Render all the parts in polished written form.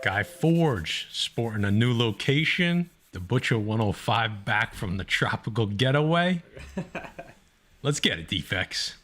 Guy Forge sporting a new location. The Butcher 105 back from the tropical getaway. Let's get it, Defects.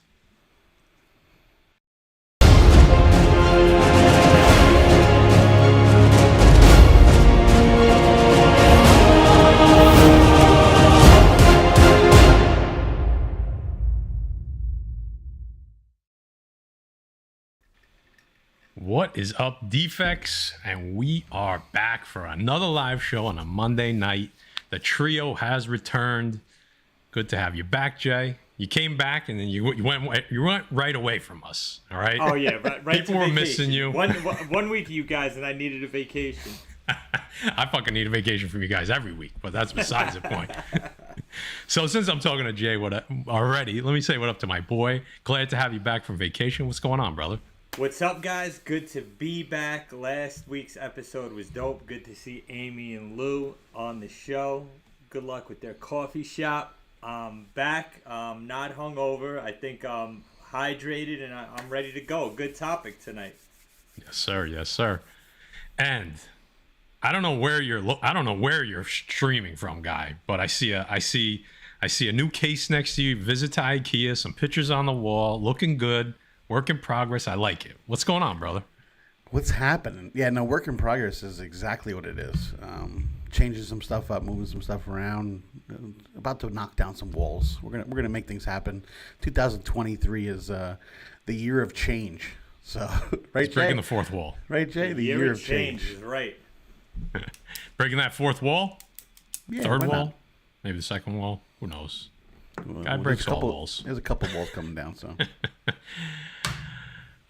What is up, Defects? And we are back for another live show on a Monday night. The trio has returned. Good to have you back, Jay. You came back and then you went right away from us. All right. Oh yeah, right. People were missing you. One week, you guys, and I needed a vacation. I fucking need a vacation from you guys every week, but that's besides the point. So since I'm talking to Jay already, let me say what up to my boy. Glad to have you back from vacation. What's going on, brother? What's up, guys? Good to be back. Last week's episode was dope. Good to see Amy and Lou on the show. Good luck with their coffee shop. Back, not hungover. I think I'm hydrated and I'm ready to go. Good topic tonight. Yes, sir. Yes, sir. And I don't know where you're streaming from, guy. But I see a new case next to you. Visit to IKEA. Some pictures on the wall. Looking good. Work in progress. I like it. What's going on, brother? What's happening? Yeah, no, work in progress is exactly what it is. Changing some stuff up, moving some stuff around, about to knock down some walls. We're gonna make things happen. 2023 is the year of change. So, right, it's breaking Jay? the fourth wall. Right, Jay? The year of change is right. Breaking that fourth wall? Yeah, third wall? not? Maybe the second wall? Who knows? Guy Well, breaks all walls. There's a couple walls coming down, so.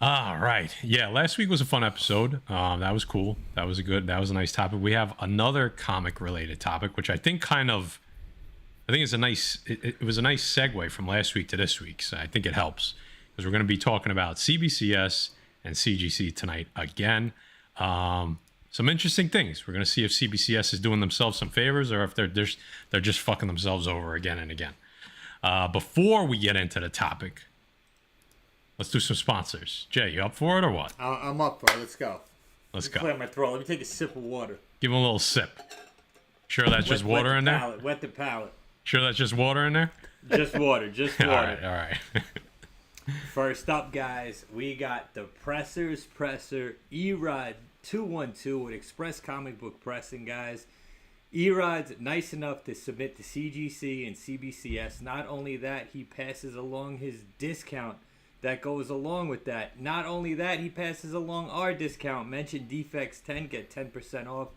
All right. Yeah, last week was a fun episode. That was cool. That was a nice topic. We have another comic related topic, which I think it's a nice, it was a nice segue from last week to this week. So I think it helps because we're going to be talking about CBCS and CGC tonight again. Some interesting things. We're going to see if CBCS is doing themselves some favors or if they're just fucking themselves over again and again. Before we get into the topic, let's do some sponsors. Jay, you up for it or what? I'm up for it. Let's go. Let's go. Clear my throat. Let me take a sip of water. Give him a little sip. Sure that's just water in there? Wet the palate. Sure that's just water in there? Just water. Just water. All right. First up, guys, we got the Presser E-Rod 212 with Express Comic Book Pressing, guys. E-Rod's nice enough to submit to CGC and CBCS. Not only that, he passes along his discount that goes along with that. Not only that, he passes along our discount. Mention Defects 10, get 10% off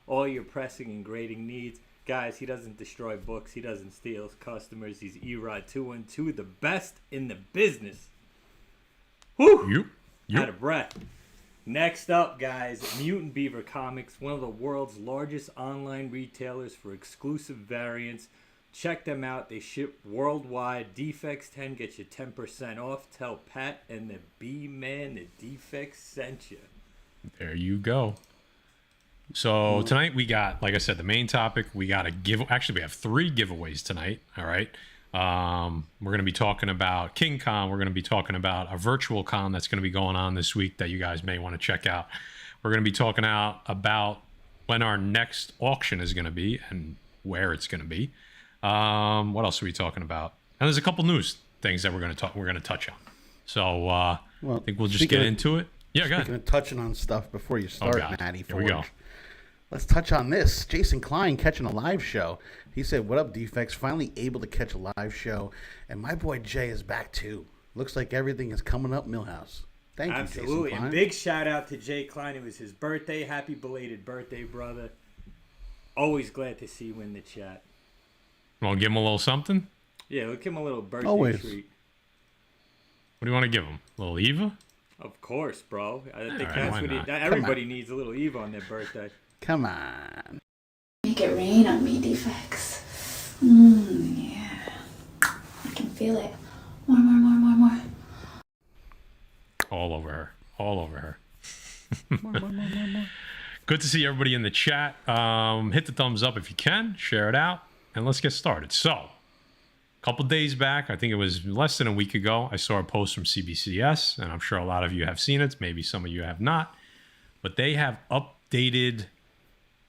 all your pressing and grading needs. Guys, he doesn't destroy books. He doesn't steal customers. He's E-Rod 212, the best in the business. Whew! Out of breath. Next up, guys, Mutant BEAVER Comics, one of the world's largest online retailers for exclusive variants. Check them out. They ship worldwide. Defects 10 gets you 10% off. Tell Pat and the B-Man the Defects sent you. There you go. So tonight we got, like I said, the main topic. We got actually we have 3 giveaways tonight. All right. We're going to be talking about King Con. We're going to be talking about a virtual con that's going to be going on this week that you guys may want to check out. We're going to be talking about when our next auction is going to be and where it's going to be. What else are we talking about? And there's a couple news things that we're going to touch on. So I think we'll just get into it. Yeah, go ahead. Speaking of touching on stuff before you start, Matty Here we go. Let's touch on this. Jason Klein catching a live show. He said, "What up, Defects? Finally able to catch a live show, and my boy Jay is back too. Looks like everything is coming up, Millhouse." Thank you, Jason Klein. And big shout out to Jay Klein. It was his birthday. Happy belated birthday, brother. Always glad to see you in the chat. Want to give him a little something? Yeah, we'll give him a little birthday treat. What do you want to give him? A little Eva? Of course, bro. I think right, that's what everybody needs, a little Eva on their birthday. Come on. Make it rain on me, Defects. Yeah. I can feel it. More. All over her. More. Good to see everybody in the chat. Hit the thumbs up if you can. Share it out. And let's get started. So, a couple days back, I think it was less than a week ago, I saw a post from CBCS, and I'm sure a lot of you have seen it. Maybe some of you have not. But they have updated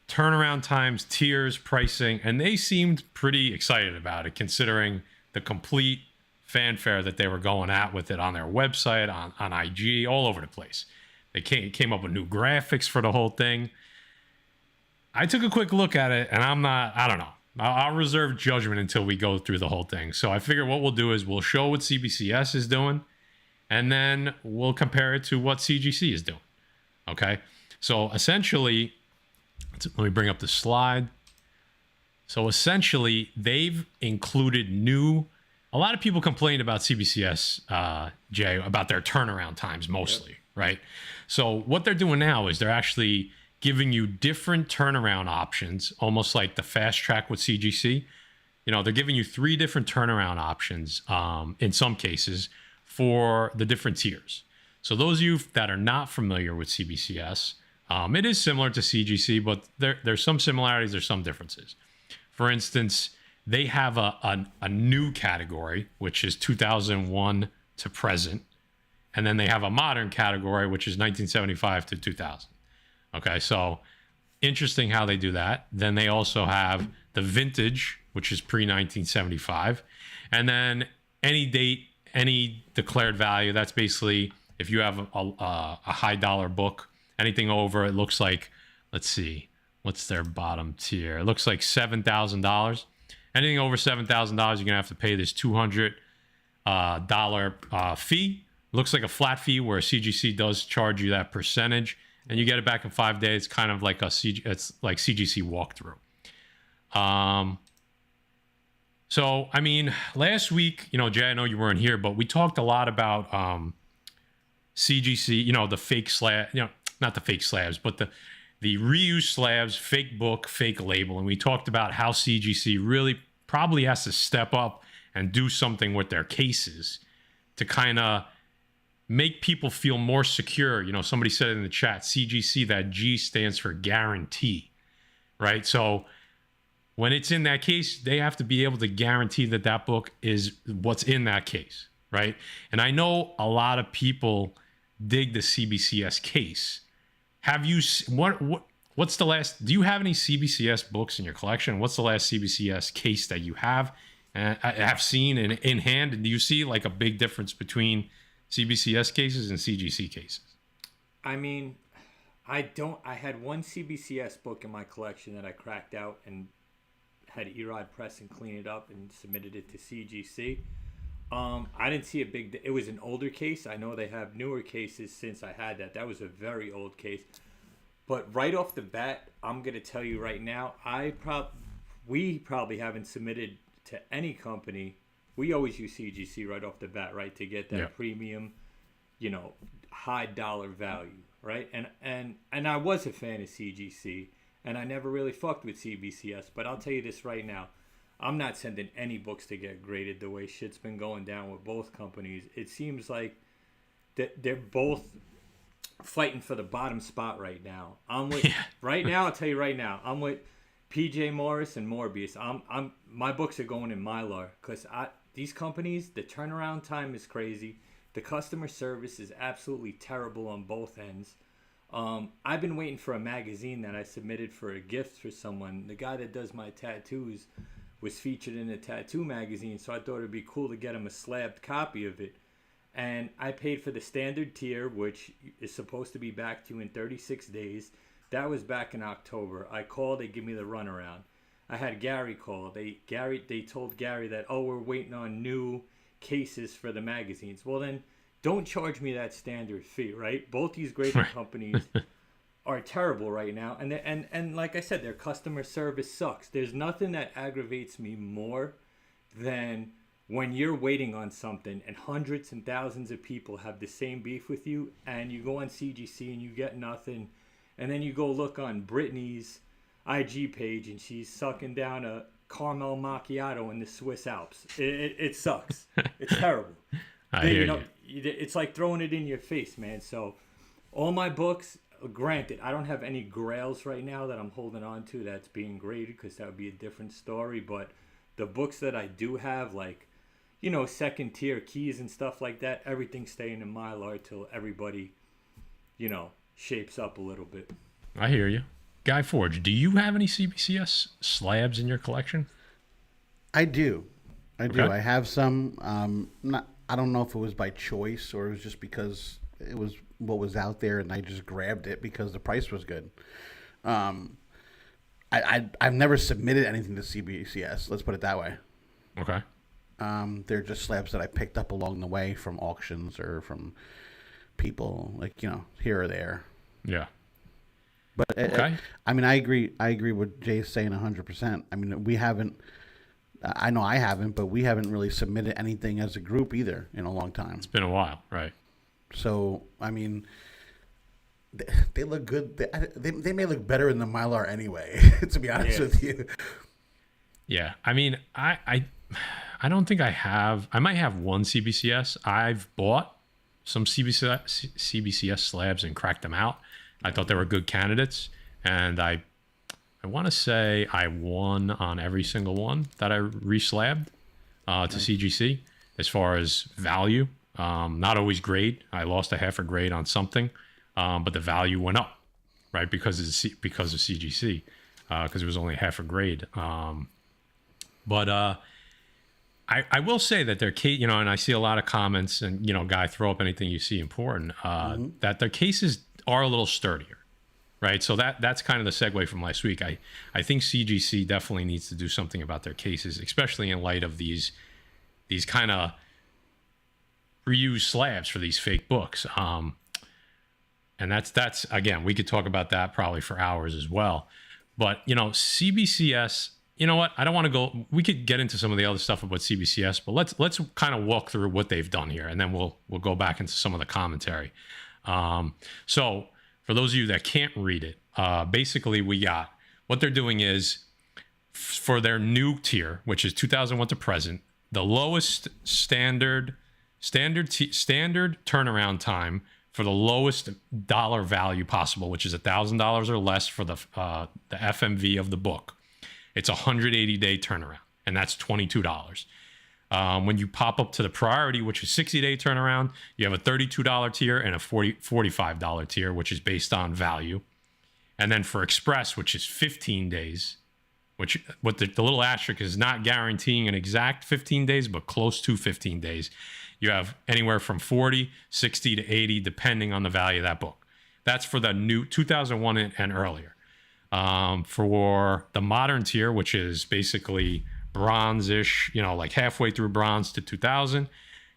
turnaround times, tiers, pricing, and they seemed pretty excited about it, considering the complete fanfare that they were going at with it on their website, on IG, all over the place. They came up with new graphics for the whole thing. I took a quick look at it, and I don't know. I'll reserve judgment until we go through the whole thing. So I figure what we'll do is we'll show what CBCS is doing, and then we'll compare it to what CGC is doing. Okay? So essentially, let me bring up the slide. So essentially, they've included a lot of people complained about CBCS, Jay, about their turnaround times mostly, right? So what they're doing now is they're actually giving you different turnaround options, almost like the fast track with CGC. They're giving you 3 different turnaround options in some cases for the different tiers. So those of you that are not familiar with CBCS, it is similar to CGC, but there's some similarities, there's some differences. For instance, they have a new category, which is 2001 to present. And then they have a modern category, which is 1975 to 2000. Okay, so interesting how they do that. Then they also have the vintage, which is pre-1975. And then any date, any declared value, that's basically if you have a high dollar book, anything over, it looks like, let's see, what's their bottom tier? It looks like $7,000. Anything over $7,000, you're going to have to pay this $200 fee. Looks like a flat fee where CGC does charge you that percentage, and you get it back in 5 days. Kind of like it's like CGC walkthrough. So, I mean, last week, Jay, I know you weren't here, but we talked a lot about CGC, the fake slab, not the fake slabs, but the reused slabs, fake book, fake label. And we talked about how CGC really probably has to step up and do something with their cases to kind of make people feel more secure. Somebody said in the chat, CGC, that G stands for guarantee, right? So when it's in that case, they have to be able to guarantee that that book is what's in that case, right? And I know a lot of people dig the CBCS case. Have you what's the last? Do you have any CBCS books in your collection? What's the last CBCS case that you have seen in hand? And do you see like a big difference between CBCS cases and CGC cases? I mean, I had one CBCS book in my collection that I cracked out and had Erod press and clean it up and submitted it to CGC. I didn't see it was an older case. I know they have newer cases since I had that. That was a very old case. But right off the bat, I'm going to tell you right now, we probably haven't submitted to any company. We always use CGC right off the bat, right, to get that premium, high dollar value, right? And I was a fan of CGC, and I never really fucked with CBCS. But I'll tell you this right now. I'm not sending any books to get graded the way shit's been going down with both companies. It seems like they're both fighting for the bottom spot right now. Right now, I'll tell you right now, I'm with PJ Morris and Morbius. My books are going in Mylar because these companies, the turnaround time is crazy. The customer service is absolutely terrible on both ends. I've been waiting for a magazine that I submitted for a gift for someone. The guy that does my tattoos was featured in a tattoo magazine, so I thought it'd be cool to get him a slabbed copy of it. And I paid for the standard tier, which is supposed to be back to you in 36 days. That was back in October. I called, they give me the runaround. I had Gary call. They told Gary that, we're waiting on new cases for the magazines. Well, then don't charge me that standard fee, right? Both these grading companies are terrible right now, and like I said, their customer service sucks. There's nothing that aggravates me more than when you're waiting on something and hundreds and thousands of people have the same beef with you, and you go on CGC and you get nothing, and then you go look on Brittany's IG page and she's sucking down a caramel macchiato in the Swiss Alps. It sucks. It's terrible. It's like throwing it in your face, man. So all my books, granted, I don't have any grails right now that I'm holding on to that's being graded because that would be a different story. But the books that I do have, like, second tier keys and stuff like that, everything's staying in Mylar till everybody, shapes up a little bit. I hear you. Guy Forge, do you have any CBCS slabs in your collection? I do. I do. Okay. I have some. Not. I don't know if it was by choice or it was just because it was what was out there, and I just grabbed it because the price was good. I've never submitted anything to CBCS. Let's put it that way. Okay. They're just slabs that I picked up along the way from auctions or from people, like, here or there. Yeah. But Okay. I mean, I agree with Jay's saying 100%. I mean, we haven't. I know I haven't, but we haven't really submitted anything as a group either in a long time. It's been a while, right? So I mean, they look good. They may look better in the Mylar anyway. To be honest with you. Yeah. I mean, I don't think I have. I might have one CBCS. I've bought some CBCS slabs and cracked them out. I thought they were good candidates, and I want to say I won on every single one that I reslabbed to CGC as far as value. Not always grade. I lost a half a grade on something, but the value went up, right? Because of CGC, because it was only half a grade. But I will say that their case, and I see a lot of comments, and Guy, throw up anything you see important. That their cases are a little sturdier. Right, so that's kind of the segue from last week. I think CGC definitely needs to do something about their cases, especially in light of these kind of reused slabs for these fake books. And that's again, we could talk about that probably for hours as well. But CBCS, you know what? I don't want to go. We could get into some of the other stuff about CBCS, but let's kind of walk through what they've done here, and then we'll go back into some of the commentary. So. For those of you that can't read it, basically what they're doing is for their new tier, which is 2001 to present, the lowest standard turnaround time for the lowest dollar value possible, which is $1,000 or less for the FMV of the book. It's a 180-day turnaround, and that's $22. When you pop up to the priority, which is 60-day turnaround, you have a $32 tier and a $45 tier, which is based on value. And then for express, which is 15 days, which what the little asterisk is not guaranteeing an exact 15 days, but close to 15 days. You have anywhere from 40, 60 to 80, depending on the value of that book. That's for the new 2001 and earlier. For the modern tier, which is basically bronze-ish, like halfway through bronze to 2000,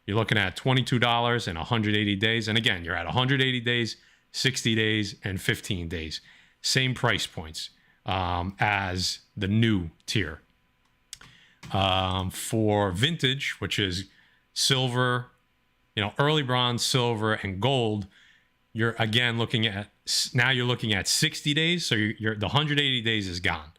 you're looking at $22 and 180 days. And again, you're at 180 days, 60 days, and 15 days. Same price points as the new tier. For vintage, which is silver, early bronze, silver, and gold, you're again looking at 60 days. So the 180 days is gone.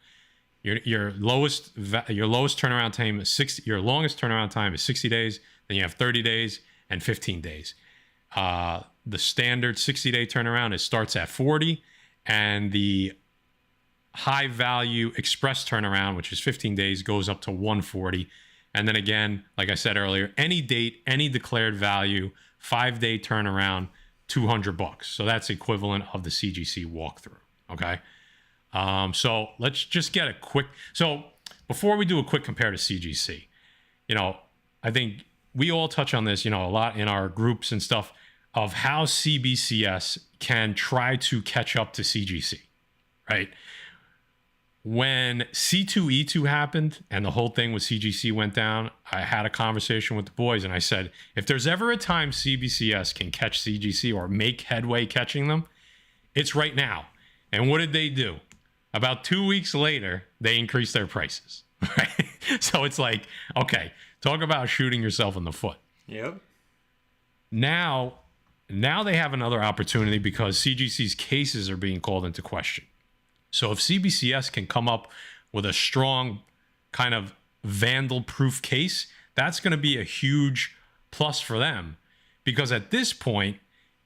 Your lowest turnaround time is 60. Your longest turnaround time is 60 days. Then you have 30 days and 15 days. The standard 60-day turnaround starts at 40, and the high value express turnaround, which is 15 days, goes up to 140. And then again, like I said earlier, any date, any declared value, 5-day turnaround, $200. So that's equivalent of the CGC walkthrough. Okay. So let's just get a quick. So before we do a quick compare to CGC, I think we all touch on this, a lot in our groups and stuff of how CBCS can try to catch up to CGC, right? When C2E2 happened and the whole thing with CGC went down, I had a conversation with the boys and I said, if there's ever a time CBCS can catch CGC or make headway catching them, it's right now. And what did they do? About 2 weeks later, they increased their prices. Right? So it's like, okay, talk about shooting yourself in the foot. Yep. Now they have another opportunity because CGC's cases are being called into question. So if CBCS can come up with a strong kind of vandal-proof case, that's going to be a huge plus for them. Because at this point,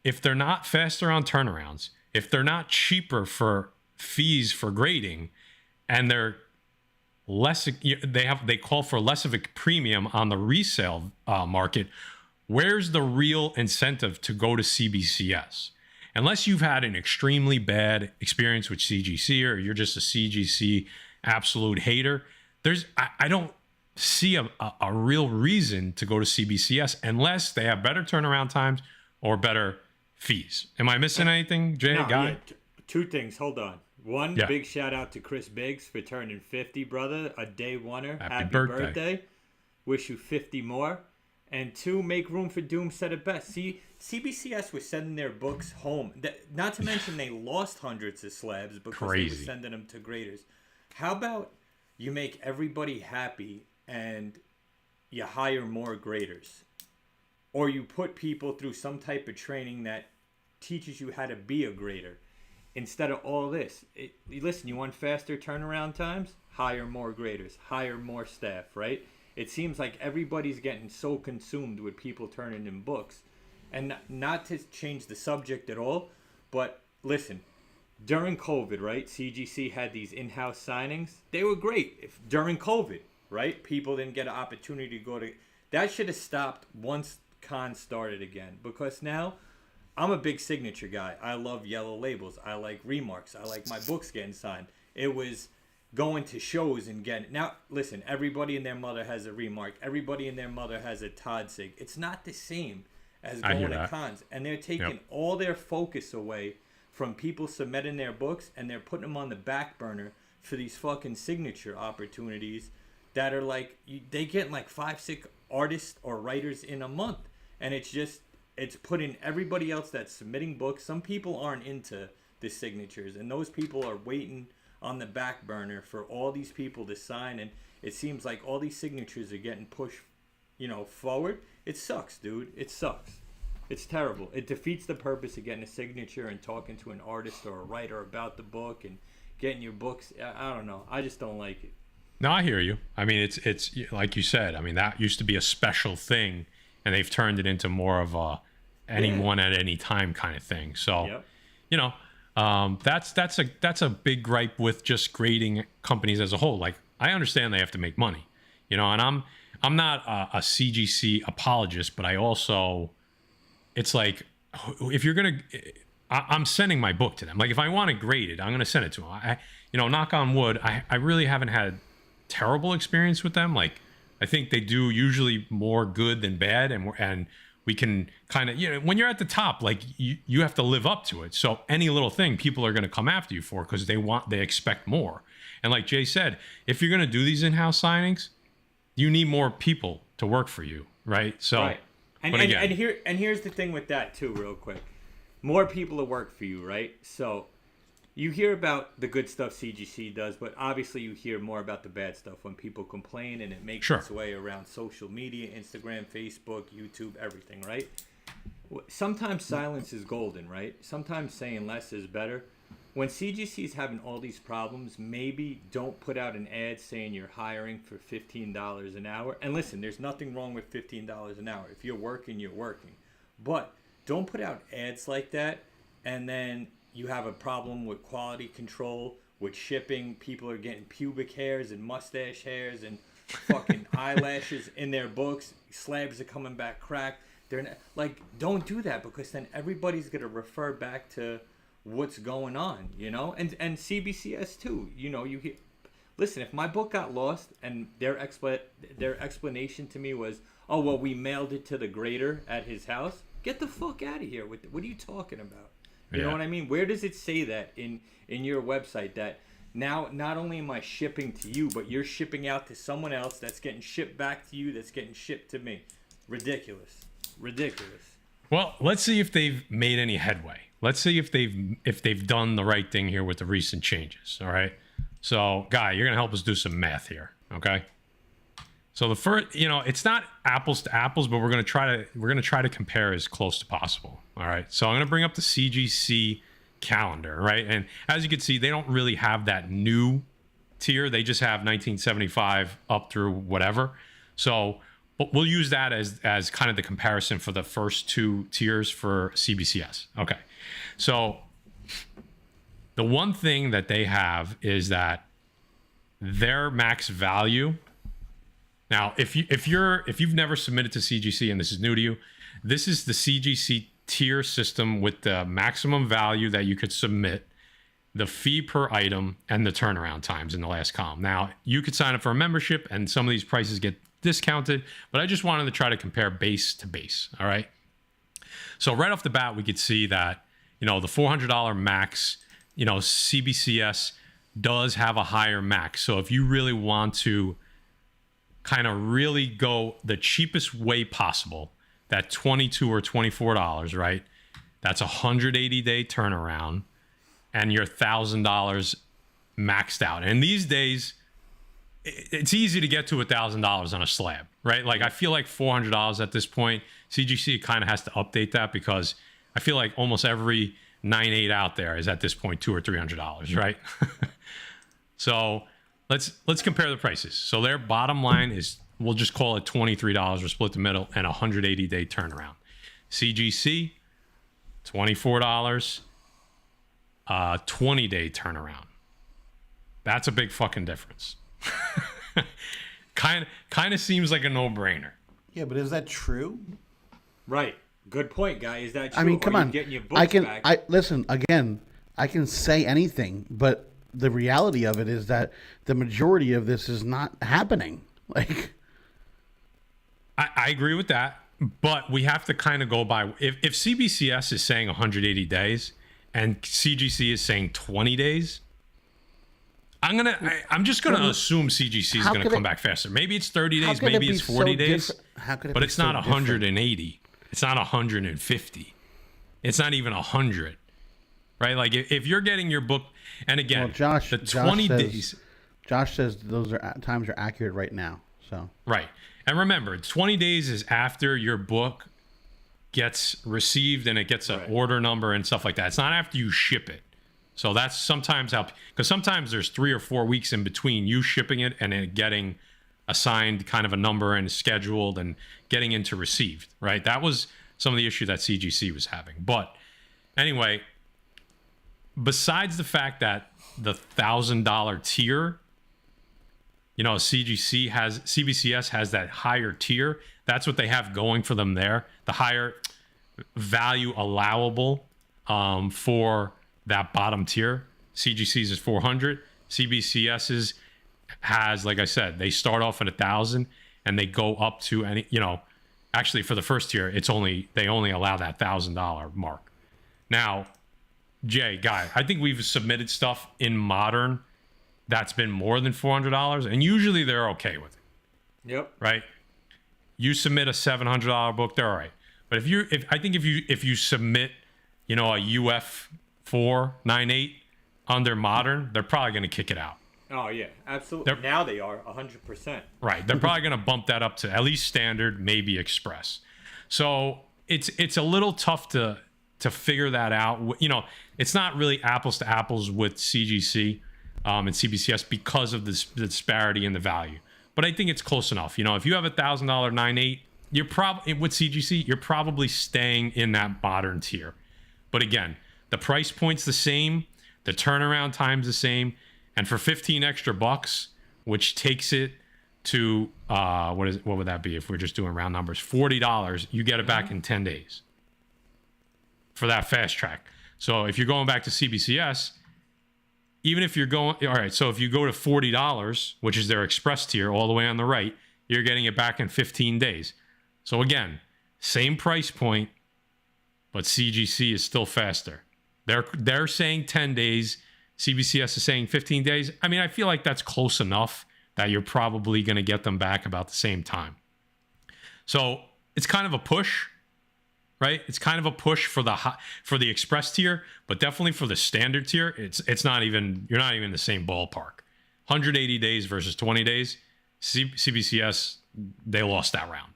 if they're not faster on turnarounds, if they're not cheaper for fees for grading, and they're less, they call for less of a premium on the resale market, where's the real incentive to go to CBCS? unless you've had an extremely bad experience with CGC or you're just a CGC absolute hater, I don't see a real reason to go to CBCS unless they have better turnaround times or better fees. Am I missing anything, Jay? No, Guy? yeah, two things. Hold on. One, Yeah. big shout out to Chris Biggs for turning 50, brother. A day oneer. Happy birthday. Wish you 50 more. And two, make room for Doom said it best. See, CBCS was sending their books home. Not to mention they lost hundreds of slabs because they were Crazy. sending them to graders. How about you make everybody happy and you hire more graders? Or you put people through some type of training that teaches you how to be a grader. Instead of all this, listen, you want faster turnaround times? Hire more graders, hire more staff, right? It seems like everybody's getting so consumed with people turning in books. And not to change the subject at all, but listen, during COVID, right, CGC had these in-house signings. They were great during COVID, right? People didn't get an opportunity to go to... That should have stopped once cons started again, because now... I'm a big signature guy. I love yellow labels. I like remarks. I like my books getting signed. It was going to shows and getting... Now, listen, everybody and their mother has a remark. Everybody and their mother has a Todd Sig. It's not the same as going to cons. And they're taking all their focus away from people submitting their books, and they're putting them on the back burner for these fucking signature opportunities that are like... They get like 5, 6 artists or writers in a month. And it's just... It's putting everybody else that's submitting books. Some people aren't into the signatures, and those people are waiting on the back burner for all these people to sign. And it seems like all these signatures are getting pushed, forward. It sucks, dude. It sucks. It's terrible. It defeats the purpose of getting a signature and talking to an artist or a writer about the book and getting your books. I don't know. I just don't like it. No, I hear you. I mean, it's like you said. I mean, that used to be a special thing, and they've turned it into more of a anyone at any time kind of thing. So, that's a big gripe with just grading companies as a whole. Like, I understand they have to make money, and I'm not a CGC apologist, but I also, it's like, if you're gonna, I'm sending my book to them. Like, if I want it graded, I'm gonna send it to them. Knock on wood, I really haven't had terrible experience with them. Like, I think they do usually more good than bad, and we can kind of, when you're at the top, like you have to live up to it. So any little thing people are going to come after you for, because they expect more. And like Jay said, if you're going to do these in-house signings, you need more people to work for you, right? So, right. And here's the thing with that too, real quick. More people to work for you, right? So you hear about the good stuff CGC does, but obviously you hear more about the bad stuff when people complain, and it makes its way around social media, Instagram, Facebook, YouTube, everything, right? Sometimes silence is golden, right? Sometimes saying less is better. When CGC is having all these problems, maybe don't put out an ad saying you're hiring for $15 an hour. And listen, there's nothing wrong with $15 an hour. If you're working, you're working. But don't put out ads like that, and then you have a problem with quality control, with shipping. People are getting pubic hairs and mustache hairs and fucking eyelashes in their books. Slabs are coming back cracked. They're not, like, don't do that, because then everybody's gonna refer back to what's going on, And CBCS too. You hear, listen, if my book got lost and their explanation to me was, oh well, we mailed it to the grader at his house. Get the fuck out of here. What are you talking about? You know what I mean? Where does it say that in your website that now not only am I shipping to you, but you're shipping out to someone else that's getting shipped back to you, that's getting shipped to me? Ridiculous. Well, let's see if they've made any headway. Let's see if they've done the right thing here with the recent changes. All right. So, Guy, you're gonna help us do some math here, okay? So the first, it's not apples to apples, but we're gonna try to compare as close to possible. All right. So I'm gonna bring up the CGC calendar, right? And as you can see, they don't really have that new tier. They just have 1975 up through whatever. So we'll use that as kind of the comparison for the first two tiers for CBCS. Okay. So the one thing that they have is that their max value. Now, if you've never submitted to CGC and this is new to you, this is the CGC tier system with the maximum value that you could submit, the fee per item, and the turnaround times in the last column. Now, you could sign up for a membership and some of these prices get discounted, but I just wanted to try to compare base to base, all right? So right off the bat, we could see that, the $400 max, CBCS does have a higher max. So if you really want to kind of really go the cheapest way possible, that $22 or $24, right? That's a 180-day turnaround, and you're $1,000 maxed out. And these days, it's easy to get to $1,000 on a slab, right? Like, I feel like $400 at this point. CGC kind of has to update that because I feel like almost every 9.8 out there is at this point $200 or $300, right? So let's compare the prices. So their bottom line is, we'll just call it $23 or split the middle, and a 180-day turnaround. CGC, $24, 20-day turnaround. That's a big fucking difference. Kind of seems like a no-brainer. Yeah, but is that true? Right. Good point, guy. Is that true? I mean, come on. Getting your books back? Listen again. I can say anything, but the reality of it is that the majority of this is not happening. Like, I agree with that, but we have to kind of go by if CBCS is saying 180 days and CGC is saying 20 days. I'm just gonna assume CGC is gonna come back faster. Maybe it's 30 days, maybe it's 40 days, but it's not 180. It's not 150. It's not even 100. Right? Like, if you're getting your book, and again, Josh, the 20 days. Josh says those times are accurate right now. So right, and remember, 20 days is after your book gets received and it gets an order number and stuff like that. It's not after you ship it. So that's sometimes how, because sometimes there's 3 or 4 weeks in between you shipping it and it getting assigned kind of a number and scheduled and getting into received, right? That was some of the issue that CGC was having. But anyway, besides the fact that the $1,000 tier, CBCS has that higher tier. That's what they have going for them there. The higher value allowable for that bottom tier. CGC's is 400. CBCS's has, like I said, they start off at 1,000 and they go up to any, actually for the first tier, they only allow that $1,000 mark. Now, Jay, Guy, I think we've submitted stuff in Modern that's been more than $400, and usually they're okay with it. Yep. Right? You submit a $700 book, they're all right. But if you submit, a UF 498 under Modern, they're probably going to kick it out. Oh yeah, absolutely. Now they are 100%. Right. They're probably going to bump that up to at least standard, maybe express. So it's a little tough to figure that out. It's not really apples to apples with CGC and CBCS because of the disparity in the value. But I think it's close enough. If you have $1,000 9.8, you're probably with CGC, you're probably staying in that Modern tier. But again, the price point's the same, the turnaround time's the same, and for 15 extra bucks, which takes it to what would that be if we're just doing round numbers? $40, you get it back in 10 days for that fast track. So if you're going back to CBCS, even if you're going, all right, so if you go to $40, which is their express tier all the way on the right, you're getting it back in 15 days. So again, same price point, but CGC is still faster. They're saying 10 days. CBCS is saying 15 days. I mean, I feel like that's close enough that you're probably going to get them back about the same time. So it's kind of a push, right? It's kind of a push for the express tier, but definitely for the standard tier, it's not even, you're not even in the same ballpark. 180 days versus 20 days. CBCS, they lost that round.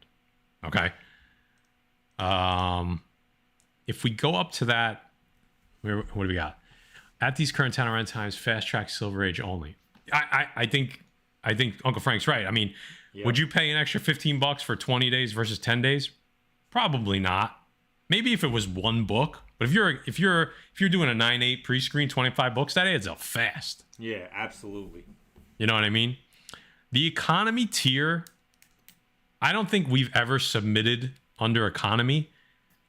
Okay. If we go up to that, what do we got? At these current turnaround times, fast track Silver Age only. I think Uncle Frank's right. I mean, would you pay an extra $15 for 20 days versus 10 days? Probably not. Maybe if it was one book, but if you're doing a 9.8 pre-screen, 25 books, that adds up fast. Yeah, absolutely. You know what I mean? The economy tier, I don't think we've ever submitted under economy,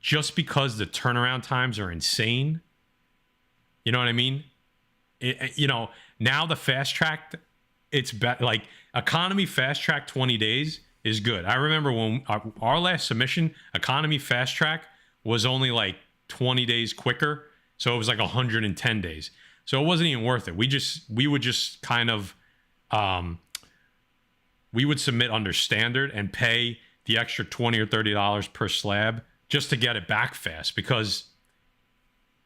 just because the turnaround times are insane. You know what I mean? Now the fast track, it's like economy fast track 20 days is good. I remember when our last submission, economy fast track was only like 20 days quicker. So it was like 110 days. So it wasn't even worth it. We would just kind of, we would submit under standard and pay the extra $20 or $30 per slab just to get it back fast, because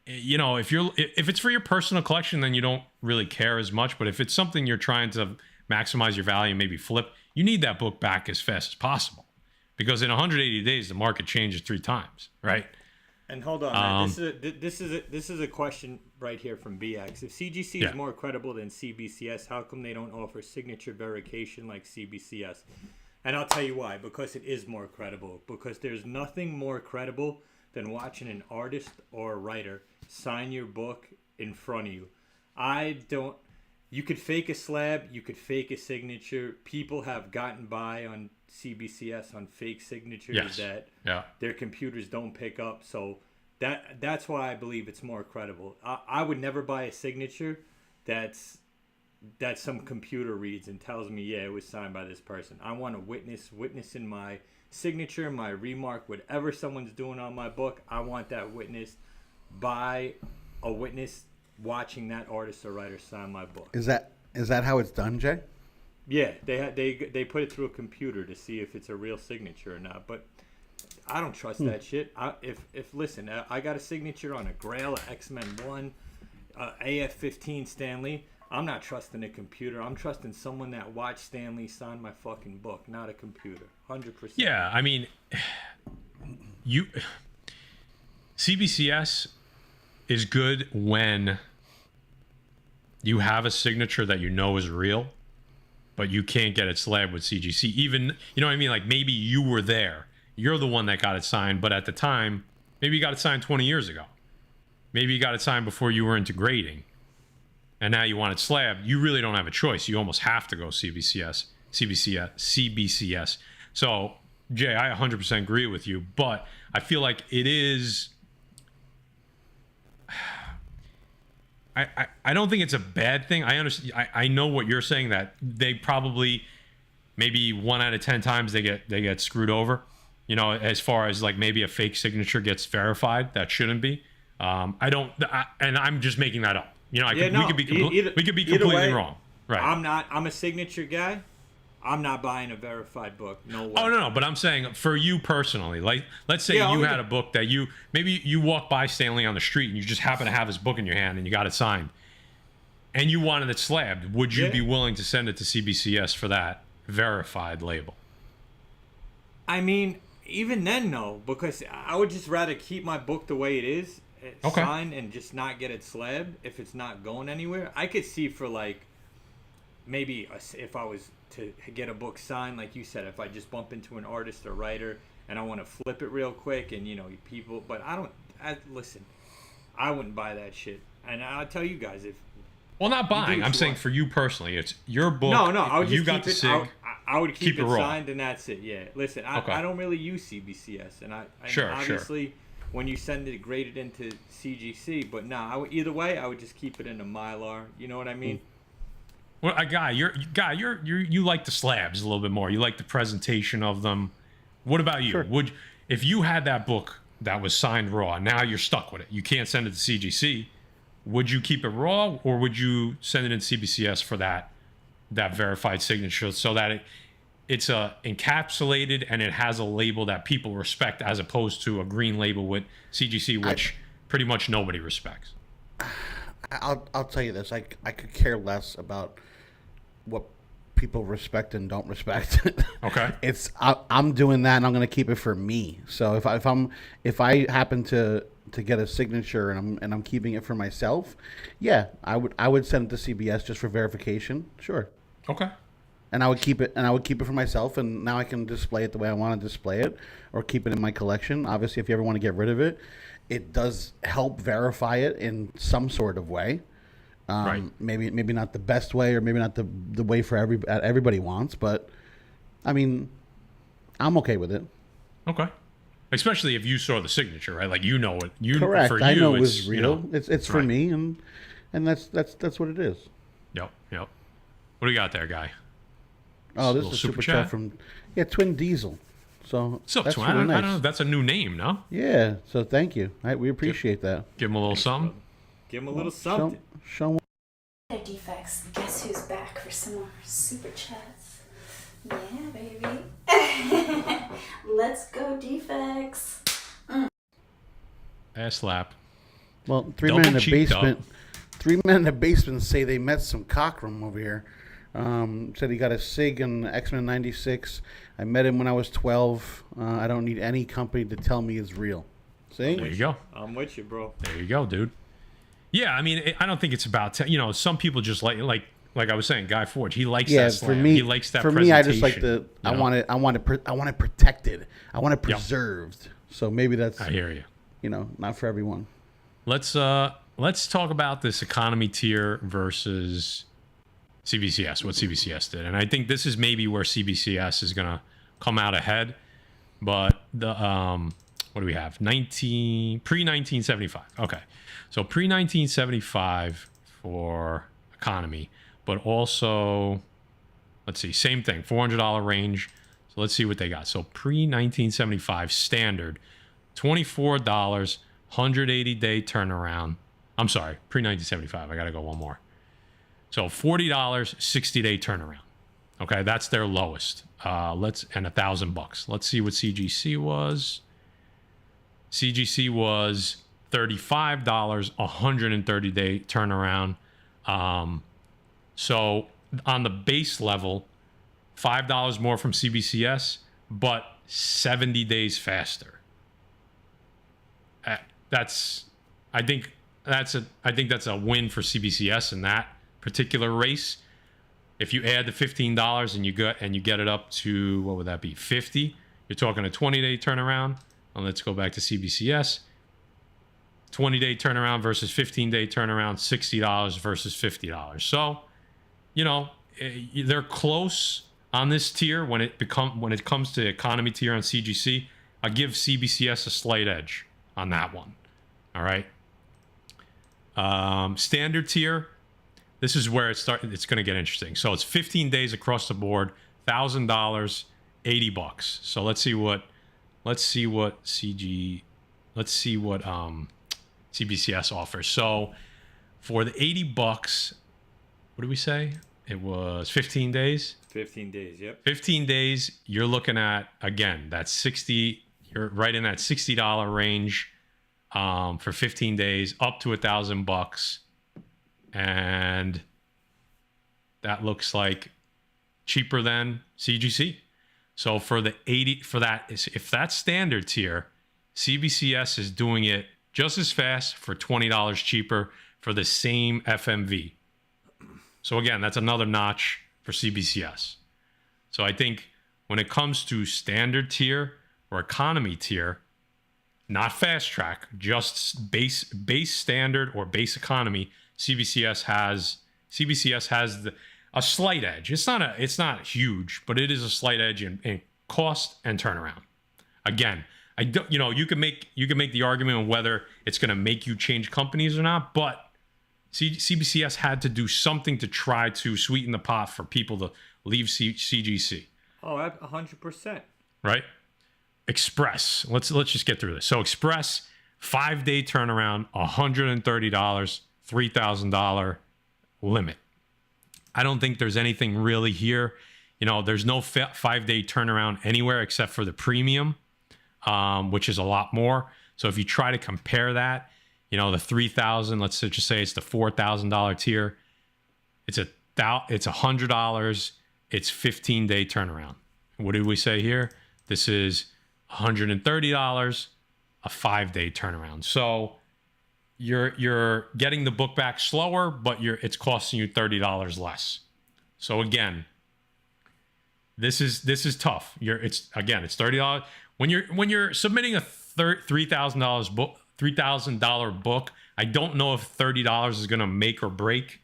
if it's for your personal collection, then you don't really care as much. But if it's something you're trying to maximize your value, maybe flip, you need that book back as fast as possible, because in 180 days the market changes 3 times, right? And hold on, man. This is a question right here from BX. If CGC is more credible than CBCS, how come they don't offer signature verification like CBCS? And I'll tell you why. Because it is more credible. Because there's nothing more credible than watching an artist or a writer sign your book in front of you. You could fake a slab, you could fake a signature. People have gotten by on CBCS on fake signatures that their computers don't pick up. So that's why I believe it's more credible. I would never buy a signature that some computer reads and tells me, yeah, it was signed by this person. I want a witness in my signature, my remark, whatever someone's doing on my book. I want that witnessed by a witness watching that artist or writer sign my book. Is that how it's done, Jay? Yeah, they put it through a computer to see if it's a real signature or not. But I don't trust that shit. Listen, I got a signature on a Grail, a X-Men 1, AF-15 Stanley. I'm not trusting a computer. I'm trusting someone that watched Stanley sign my fucking book, not a computer. 100%. Yeah, I mean, CBCS is good when you have a signature that you know is real, but you can't get it slabbed with CGC. Even, you know what I mean? Like, maybe you were there. You're the one that got it signed, but at the time, maybe you got it signed 20 years ago. Maybe you got it signed before you were into grading, and now you want it slabbed. You really don't have a choice. You almost have to go CBCS. So, Jay, I 100% agree with you, but I feel like it is... I don't think it's a bad thing. I understand. I know what you're saying, that they probably, maybe 1 out of 10 times they get screwed over. You know, as far as like maybe a fake signature gets verified, that shouldn't be. And I'm just making that up. You know, we could be completely wrong. Right. I'm a signature guy. I'm not buying a verified book. No way. Oh, no. But I'm saying for you personally, like, let's say you had a book that maybe you walk by Stanley on the street and you just happen to have his book in your hand and you got it signed and you wanted it slabbed. Would you be willing to send it to CBCS for that verified label? I mean, even then, no, because I would just rather keep my book the way it is, signed, and just not get it slabbed if it's not going anywhere. I could see for like, maybe if I was to get a book signed, like you said, if I just bump into an artist or writer and I want to flip it real quick, and people, but listen, I wouldn't buy that shit. And I'll tell you guys, not buying, I'm saying for you personally, it's your book. No, I would just keep it. I would keep it raw. Signed, and that's it. Yeah, listen, I don't really use CBCS, and obviously when you send it graded into CGC, but either way, I would just keep it in a Mylar. You know what I mean? Well, you like the slabs a little bit more. You like the presentation of them. What about you? Sure. If you had that book that was signed raw, now you're stuck with it. You can't send it to CGC. Would you keep it raw, or would you send it in CBCS for that verified signature, so that it's encapsulated and it has a label that people respect, as opposed to a green label with CGC, which pretty much nobody respects? I'll tell you this. I could care less about what people respect and don't respect. Okay. I'm doing that, and I'm going to keep it for me. So if I happen to get a signature and I'm keeping it for myself, yeah, I would send it to CBS just for verification. Sure. Okay. And I would keep it for myself, and now I can display it the way I want to display it, or keep it in my collection. Obviously, if you ever want to get rid of it, it does help verify it in some sort of way. Right. Maybe not the best way, or maybe not the way for everybody wants, but I mean, I'm okay with it. Okay. especially if you saw the signature, right? Like, you know it. You Correct. For you, I know it it's, was real. It's for right. me, and that's what it is. Yep. What do you got there, guy? Oh, this Little is a super super chat chat? from Twin Diesel. So So, that's I really don't nice. know. That's a new name, no? Yeah. So thank you. We appreciate that. Give him a little something. Give him a little something. Show Their defects. Guess who's back for some more super chats? Yeah, baby. Let's go, defects. Ass slap. Well, three Double men in the cheek basement. dub. 3 men in the basement say they met some cockrum over here. Said he got a SIG in X-Men '96. I met him when I was 12. I don't need any company to tell me it's real. See? There you go. I'm with you, bro. There you go, dude. Yeah, I mean, I don't think it's about some people just like I was saying, Guy Forge. He likes that for slam. me, He likes that. For me, I just like presentation, the. I you know? want it protected. I want it preserved. So maybe that's. I hear you. Not for everyone. Let's talk about this economy tier versus CBCS. What CBCS did, and I think this is maybe where CBCS is gonna come out ahead. But the what do we have? Pre-1975. Okay, so pre-1975 for economy, but also let's see, same thing, $400 range. So let's see what they got. So pre-1975 standard, $24, 180-day turnaround. I'm sorry, pre-1975. I got to go one more. So $40, 60-day turnaround. Okay, that's their lowest. And $1,000. Let's see what CGC was. CGC was $35, 130-day turnaround. So on the base level, $5 more from CBCS, but 70 days faster. I think that's a win for CBCS in that particular race. If you add the $15 and you get it up to, what would that be, 50, you're talking a 20-day turnaround. And let's go back to CBCS. 20-day turnaround versus 15-day turnaround, $60 versus $50. So, they're close on this tier when it comes to economy tier on CGC. I give CBCS a slight edge on that one. All right. Standard tier. This is where it's going to get interesting. So it's 15 days across the board, $1,000, $80. So let's see what CBCS offers. So for the $80, what did we say? It was 15 days. 15 days. Yep. 15 days. You're looking at, again, that's 60. You're right in that $60 range for 15 days, up to $1,000. And that looks like cheaper than CGC. So for the 80, if that's standard tier, CBCS is doing it just as fast for $20 cheaper for the same FMV. So again, that's another notch for CBCS. So I think when it comes to standard tier or economy tier, not fast track, just base standard or base economy, CBCS has a slight edge. It's not huge, but it is a slight edge in cost and turnaround. Again, you can make the argument on whether it's going to make you change companies or not, but CBCS had to do something to try to sweeten the pot for people to leave CGC. Oh, 100%. Right? Express. Let's just get through this. So Express, 5-day turnaround, $130, $3,000 limit. I don't think there's anything really here. There's no 5-day turnaround anywhere except for the premium, which is a lot more. So if you try to compare that, the $3,000, let's just say it's the $4,000 tier, it's $100. It's 15-day turnaround. What did we say here? This is $130, a 5-day turnaround. So you're getting the book back slower, but it's costing you $30 less. So again, this is tough. It's $30 when you're submitting a $3,000 book. I don't know if $30 is going to make or break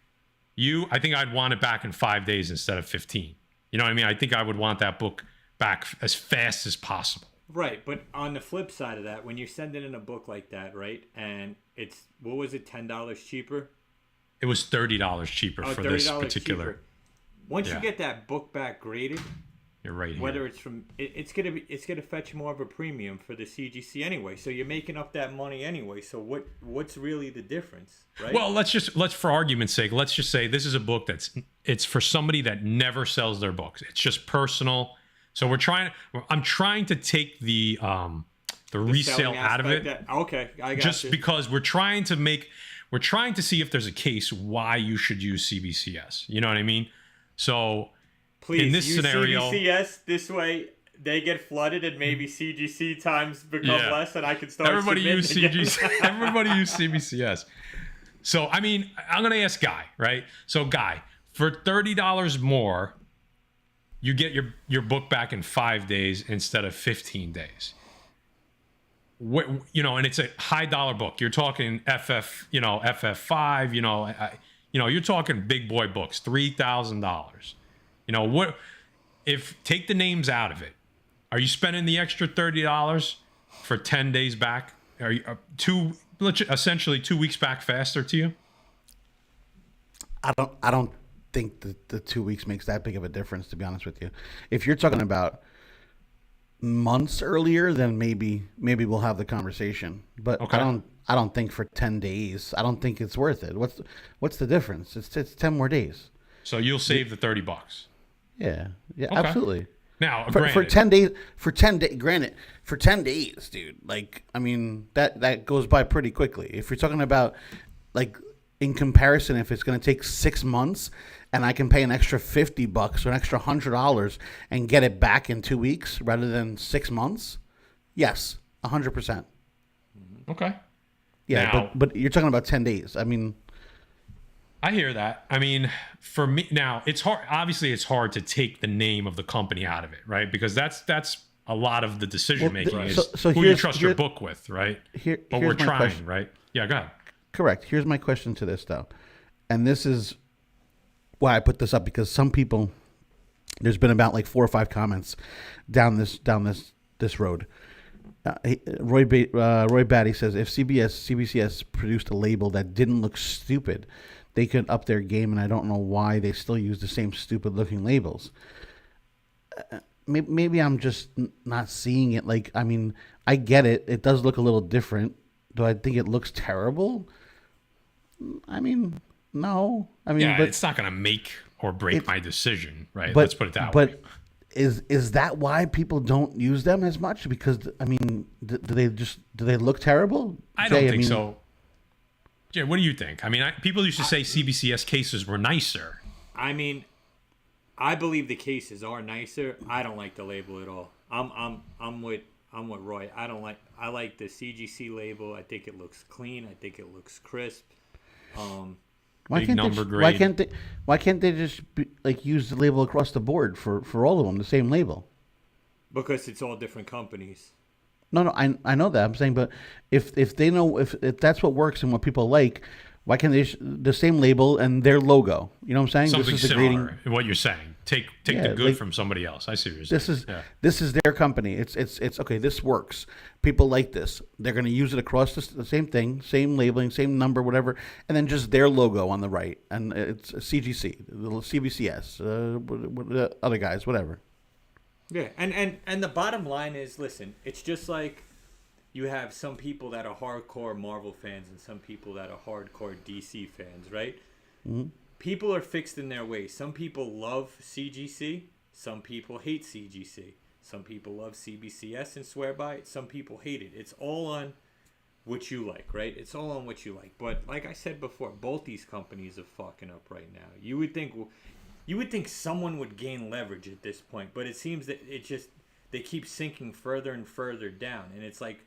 you. I think I'd want it back in 5 days instead of 15. You know what I mean? I think I would want that book back as fast as possible. Right, but on the flip side of that, when you're sending in a book like that, right, and it's, what was it, $10 cheaper? It was $30 cheaper for this particular. Cheaper. Once you get that book back graded, you're right here. whether it's from, it's gonna fetch more of a premium for the CGC anyway. So you're making up that money anyway. So what's really the difference, right? Well, let's for argument's sake, let's just say this is a book it's for somebody that never sells their books. It's just personal. So I'm trying to take the resale out of it. Okay, I got just you. because we're trying to see if there's a case why you should use CBCS. You know what I mean? So please, in this use scenario, CBCS this way. They get flooded and maybe CGC times become less, and I can start. Everybody use submitting CGC. again. Everybody use CBCS. So I mean, I'm gonna ask Guy, right? So Guy, for $30 more, you get your book back in 5 days instead of 15 days. And it's a high dollar book. You're talking FF5. You're talking big boy books, $3,000. What if take the names out of it? Are you spending the extra $30 for 10 days back? Are you essentially 2 weeks back faster to you? I don't think the 2 weeks makes that big of a difference, to be honest with you. If you're talking about months earlier, then maybe we'll have the conversation. But okay. I don't think for 10 days. I don't think it's worth it. What's the difference? It's 10 more days. So you'll save the $30. Yeah, okay. Absolutely. Now, for 10 days, granted, for 10 days, dude. Like, I mean, that goes by pretty quickly. If you're talking about, like, in comparison, if it's going to take 6 months and I can pay an extra $50 or an extra $100 and get it back in 2 weeks rather than 6 months, yes, 100%. Okay. Yeah, now, but you're talking about 10 days. I mean, I hear that. I mean, for me now, it's hard. Obviously, it's hard to take the name of the company out of it, right? Because that's a lot of the decision making is who you trust your book with, right? But we're trying, question. Right? Yeah, go ahead. Correct. Here's my question to this, though, and this is why I put this up, because some people, there's been about like 4 or 5 comments down this road. Roy Batty says, if CBCS produced a label that didn't look stupid, they could up their game, and I don't know why they still use the same stupid-looking labels. Maybe I'm just not seeing it. Like, I mean, I get it. It does look a little different. Do I think it looks terrible? I mean, no. I mean, yeah, but it's not going to make or break my decision, right? But, let's put it that way. But is that why people don't use them as much? Because, I mean, do they look terrible? I don't think so. Yeah, what do you think? I mean, people used to say CBCS cases were nicer. I mean, I believe the cases are nicer. I don't like the label at all. I'm with Roy. I like the CGC label. I think it looks clean. I think it looks crisp. Why can't they just use the label across the board for all of them, the same label? Because it's all different companies. No, I know that. I'm saying, but if they know if that's what works and what people like, why can't they the same label and their logo? You know what I'm saying? Something this is similar. What you're saying, take the good from somebody else. I see what you're saying. This is their company. It's okay. This works. People like this. They're going to use it across the same thing, same labeling, same number, whatever, and then just their logo on the right, and it's CGC, the CBCS, other guys, whatever. Yeah, and the bottom line is, listen, it's just like you have some people that are hardcore Marvel fans and some people that are hardcore DC fans, right? Mm-hmm. People are fixed in their ways. Some people love CGC. Some people hate CGC. Some people love CBCS and swear by it. Some people hate it. It's all on what you like, right? It's all on what you like. But like I said before, both these companies are fucking up right now. You would think someone would gain leverage at this point, but it seems that they keep sinking further and further down, and it's like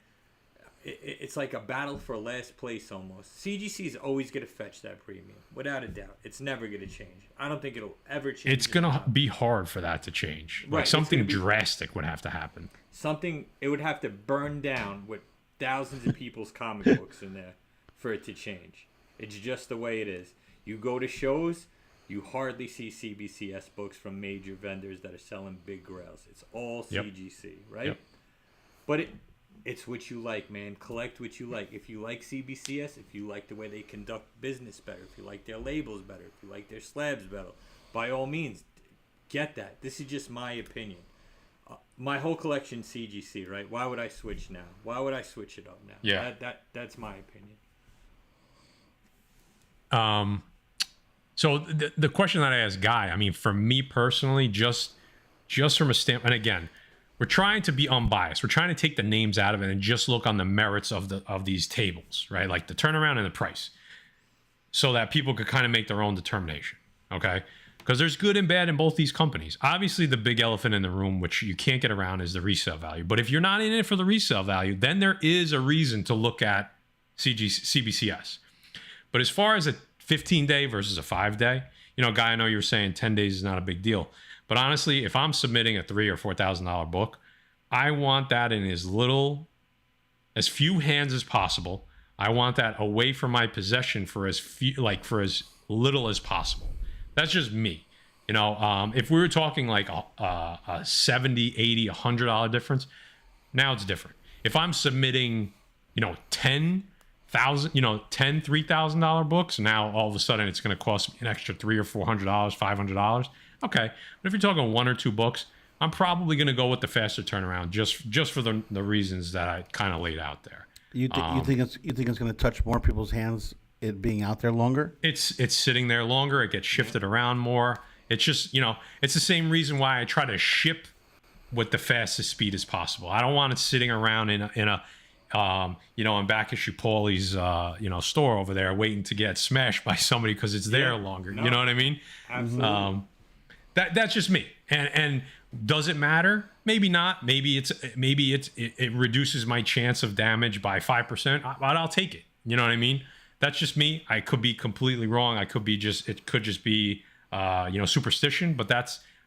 a battle for last place almost. CGC is always going to fetch that premium, without a doubt. It's never going to change. I don't think it'll ever change. It's going to be hard for that to change. Right. Like something drastic would have to happen. It would have to burn down with thousands of people's comic books in there for it to change. It's just the way it is. You go to shows, you hardly see CBCS books from major vendors that are selling big grails. It's all CGC, right? Yep. But it's what you like, man. Collect what you like. If you like CBCS, if you like the way they conduct business better, if you like their labels better, if you like their slabs better, by all means, get that. This is just my opinion. My whole collection CGC, right? Why would I switch now? Why would I switch it up now? Yeah. That's my opinion. So the question that I asked Guy, I mean, for me personally, just from a standpoint, and again, we're trying to be unbiased. We're trying to take the names out of it and just look on the merits of these tables, right? Like the turnaround and the price, so that people could kind of make their own determination, okay? Because there's good and bad in both these companies. Obviously, the big elephant in the room, which you can't get around, is the resale value. But if you're not in it for the resale value, then there is a reason to look at CBCS. But as far as a 15-day versus a 5-day, you know, Guy, I know you were saying 10 days is not a big deal. But honestly, if I'm submitting a $3,000 or $4,000 book, I want that in as few hands as possible. I want that away from my possession for as little as possible. That's just me. You know, if we were talking like a $70, $80, $100 difference, now it's different. If I'm submitting, you know, $3,000 books, now all of a sudden it's going to cost me an extra $300 or $400, $500. Okay. But if you're talking 1 or 2 books, I'm probably going to go with the faster turnaround just for the reasons that I kind of laid out there. You think it's going to touch more people's hands, it being out there longer? It's sitting there longer. It gets shifted around more. It's just, you know, it's the same reason why I try to ship with the fastest speed as possible. I don't want it sitting around in a you know, in back issue Paulie's, you know, store over there waiting to get smashed by somebody because it's there longer. No, you know what I mean? Absolutely. That's just me. And does it matter? Maybe not. Maybe it reduces my chance of damage by 5%. But I'll take it. You know what I mean? That's just me. I could be completely wrong. It could just be, you know, superstition. But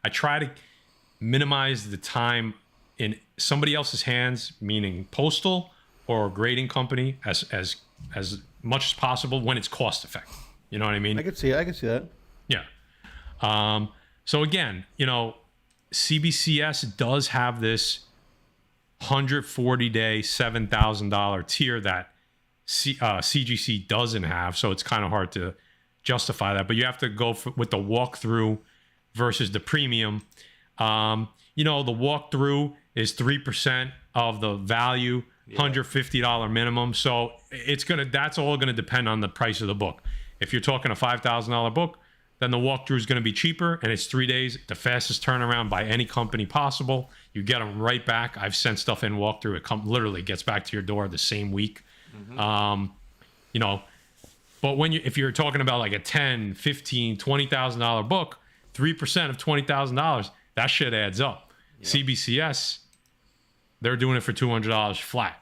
I try to minimize the time in somebody else's hands, meaning postal or grading company, as much as possible when it's cost effective. You know what I mean? I could see that. Yeah. So again, you know, CBCS does have this 140-day, $7,000 tier that CGC doesn't have. So it's kind of hard to justify that. But you have to go with the walkthrough versus the premium. You know, the walkthrough is 3% of the value, $150 minimum. So that's all gonna depend on the price of the book. If you're talking a $5,000 book, then the walkthrough is going to be cheaper, and it's 3 days, the fastest turnaround by any company possible. You get them right back. I've sent stuff in walkthrough. It literally gets back to your door the same week. Mm-hmm. You know, but if you're talking about like a $10,000, $15,000, $20,000 book, 3% of $20,000, that shit adds up. Yep. CBCS, they're doing it for $200 flat.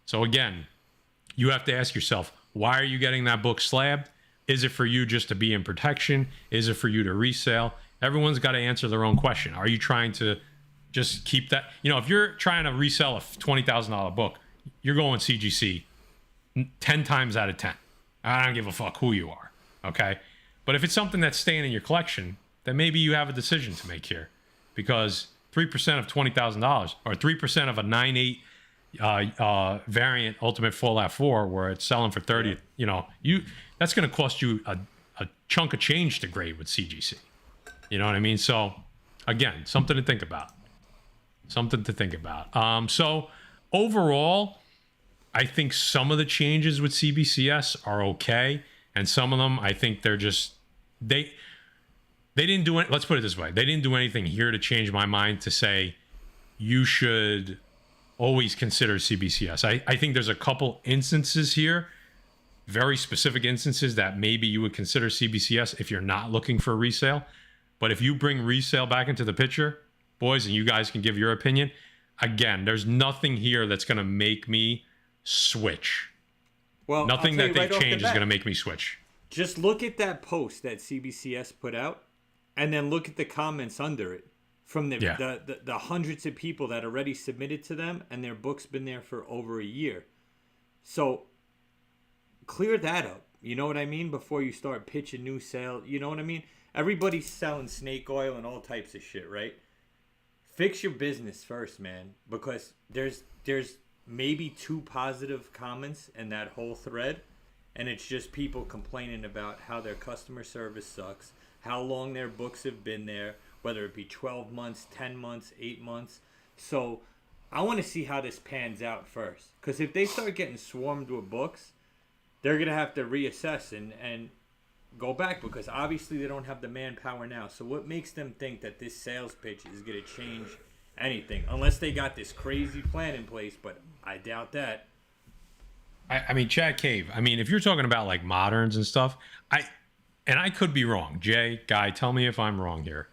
So again, you have to ask yourself, why are you getting that book slabbed? Is it for you just to be in protection? Is it for you to resale? Everyone's got to answer their own question. Are you trying to just keep that? You know, if you're trying to resell a $20,000 book, you're going CGC 10 times out of 10. I don't give a fuck who you are, okay? But if it's something that's staying in your collection, then maybe you have a decision to make here. Because 3% of $20,000 or 3% of a 9.8 variant Ultimate Fallout 4 where it's selling for 30, you know, that's going to cost you a chunk of change to grade with CGC. You know what I mean? So, again, something to think about. So, overall, I think some of the changes with CBCS are okay. And some of them, I think they're just... They didn't do it... Let's put it this way. They didn't do anything here to change my mind to say you should always consider CBCS. I think there's a couple instances here, very specific instances that maybe you would consider CBCS if you're not looking for resale. But if you bring resale back into the picture, boys, and you guys can give your opinion, again, there's nothing here that's going to make me switch. Well, nothing that they've changed is going to make me switch. Just look at that post that CBCS put out, and then look at the comments under it from the hundreds of people that already submitted to them, and their book's been there for over a year. So clear that up. You know what I mean? Before you start pitching new sale. You know what I mean? Everybody's selling snake oil and all types of shit, right? fix your business first, man, because there's maybe 2 positive comments in that whole thread, and it's just people complaining about how their customer service sucks, how long their books have been there, whether it be 12 months, 10 months, 8 months. So I want to see how this pans out first, because if they start getting swarmed with books, they're going to have to reassess and go back, because obviously they don't have the manpower now. So what makes them think that this sales pitch is going to change anything, unless they got this crazy plan in place? But I doubt that. I mean, Chad Cave, I mean, if you're talking about like moderns and stuff, I could be wrong. Jay, Guy, tell me if I'm wrong here.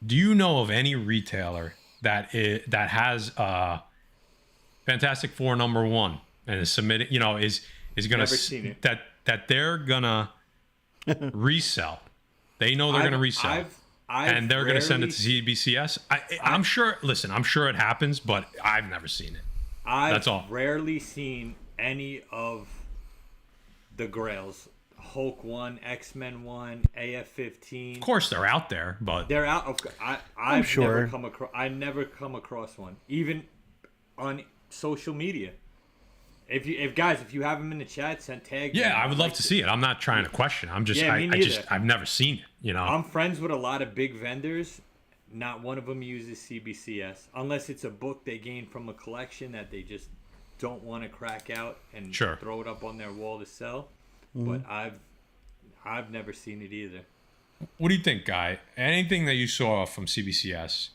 Do you know of any retailer that has Fantastic Four #1 and is submitting, you know, is gonna Never seen it. that they're gonna resell? They know they're gonna resell, and they're gonna send it to CBCS. I'm sure. Listen, I'm sure it happens, but I've never seen it. That's all. I've rarely seen any of the Grails. Hulk 1, X-Men 1, AF-15. Of course, they're out there, but They're out. I've sure. never come across one, even on social media. If you have them in the chat, tag me. yeah, I would love to see it. I'm not trying to question. I'm just, Yeah, me neither. I've never seen it. You know, I'm friends with a lot of big vendors. Not one of them uses CBCS, unless it's a book they gained from a collection that they just don't want to crack out and Sure. throw it up on their wall to sell. But I've never seen it either. What do you think, Guy? Anything that you saw from CBCS?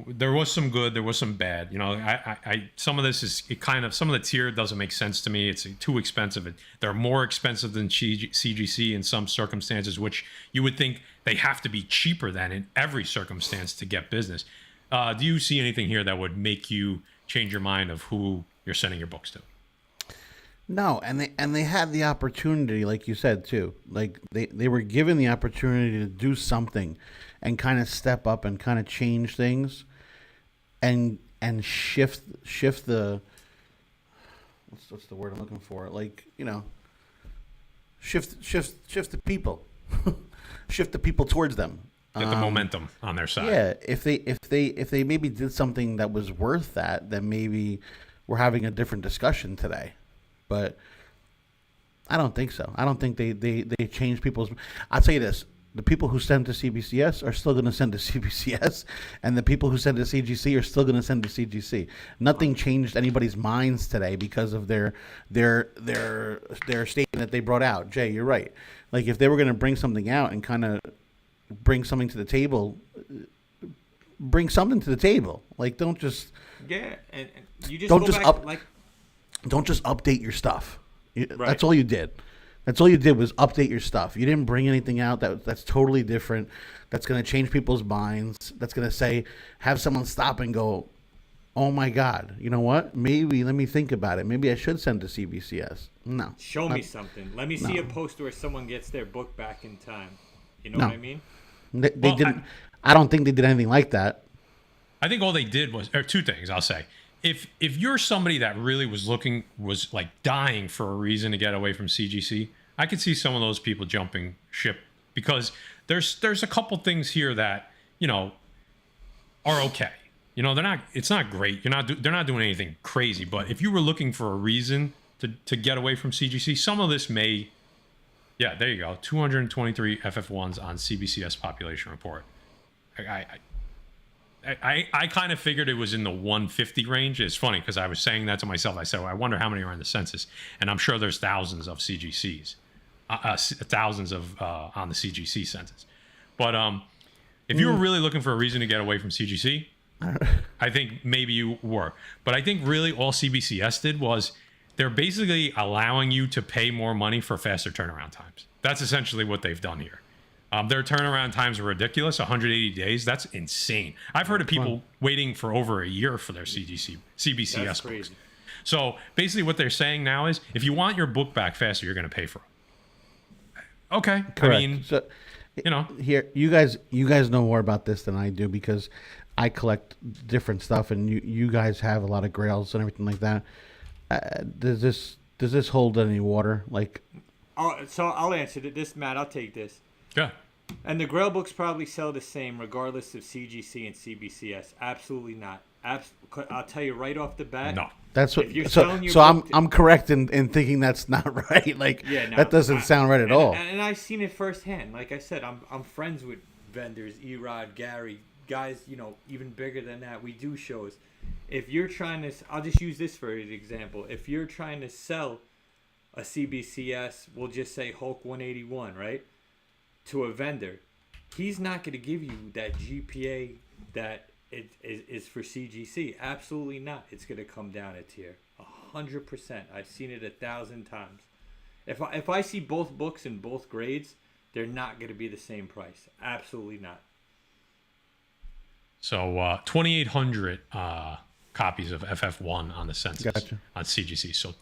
There was some good, there was some bad. You know, I some of this is some of the tier doesn't make sense to me. It's too expensive. They're more expensive than CGC in some circumstances, which you would think they have to be cheaper than in every circumstance to get business. Do you see anything here that would make you change your mind of who you're sending your books to? No, and they had the opportunity, like you said too. Like they were given the opportunity to do something, and kind of step up and kind of change things, and shift the what's the word I'm looking for? Like, you know, shift the people, shift the people towards them. Get the momentum on their side. Yeah, if they maybe did something that was worth that, then maybe we're having a different discussion today. But I don't think so. I don't think they change people's. I'll tell you this: the people who send to CBCS are still going to send to CBCS, and the people who send to CGC are still going to send to CGC. Nothing changed anybody's minds today because of their statement that they brought out. Jay, you're right. Like, if they were going to bring something out and kind of bring something to the table, bring something to the table. Like, don't just and you just don't go just back, don't just update your stuff. Right. That's all you did. That's all you did was update your stuff. You didn't bring anything out that's totally different. That's going to change people's minds. That's going to have someone stop and go, oh my God, you know what? Maybe let me think about it. Maybe I should send to CBCS. No. Show me something. Let me see a post where someone gets their book back in time. You know what I mean? They didn't. I don't think they did anything like that. I think all they did was two things. I'll say, if you're somebody that really was like dying for a reason to get away from CGC, I could see some of those people jumping ship, because there's a couple things here that, you know, are okay. You know, it's not great. They're not doing anything crazy. But if you were looking for a reason to get away from CGC, some of this may. Yeah, there you go. 223 FF1s on CBCS population report. I kind of figured it was in the 150 range. It's funny because I was saying that to myself. I said, well, I wonder how many are in the census. And I'm sure there's thousands of CGCs, thousands of on the CGC census. But if you were really looking for a reason to get away from CGC, I think maybe you were. But I think really all CBCS did was they're basically allowing you to pay more money for faster turnaround times. That's essentially what they've done here. Their turnaround times are ridiculous, 180 days. That's insane. I've heard of people waiting for over a year for their CBCS That's books. crazy. So basically what they're saying now is, if you want your book back faster, you're going to pay for it. Okay. Correct. I mean, so, you know. Here, you guys know more about this than I do, because I collect different stuff, and you guys have a lot of grails and everything like that. Does this hold any water? Like, So I'll answer this, Matt. I'll take this. Yeah. And the Grail books probably sell the same regardless of CGC and CBCS. Absolutely not. I'll tell you right off the bat. No. That's what. If you're So, selling your so book I'm correct in thinking that's not right. Like Yeah, no, that doesn't sound right at all. And I've seen it firsthand. Like I said, I'm friends with vendors, Erod, Gary, guys, even bigger than that. We do shows. If you're trying to, I'll just use this for an example. If you're trying to sell a CBCS, we'll just say Hulk 181, right, to a vendor, he's not going to give you that GPA that it is for CGC. Absolutely not. It's going to come down a tier. 100%. I've seen it 1,000 times. If I see both books in both grades, they're not going to be the same price. Absolutely not. So 2,800 copies of FF1 on the census Gotcha. on CGC. So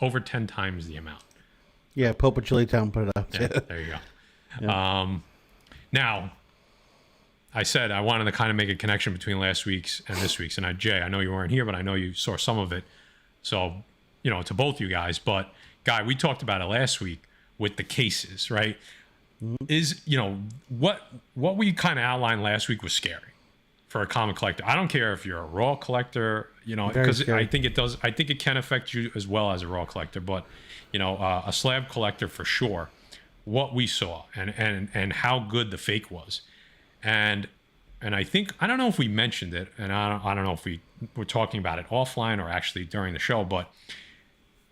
over 10 times the amount. Yeah, Pope of Chilitown put it up. Yeah, there you go. Yeah. Now, I said I wanted to kind of make a connection between last week's and this week's. And Jay, I know you weren't here, but I know you saw some of it. So, to both you guys. But, Guy, we talked about it last week with the cases, right? Is, what we kind of outlined last week was scary for a comic collector. I don't care if you're a raw collector, because I think it does. I think it can affect you as well as a raw collector. But, a slab collector for sure, what we saw and how good the fake was. And I don't know if we mentioned it, and I don't know if we were talking about it offline or actually during the show, but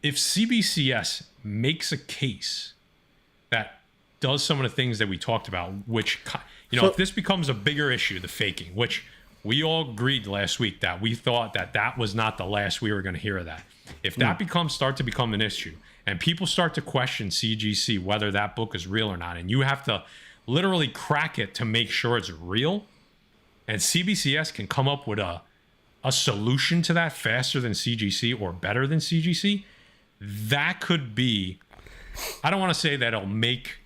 if CBCS makes a case that does some of the things that we talked about, which, if this becomes a bigger issue, the faking, which we all agreed last week that we thought that was not the last we were going to hear of that. If that start to become an issue and people start to question CGC, whether that book is real or not, and you have to literally crack it to make sure it's real, and CBCS can come up with a solution to that faster than CGC or better than CGC, that could be, I don't want to say that it'll make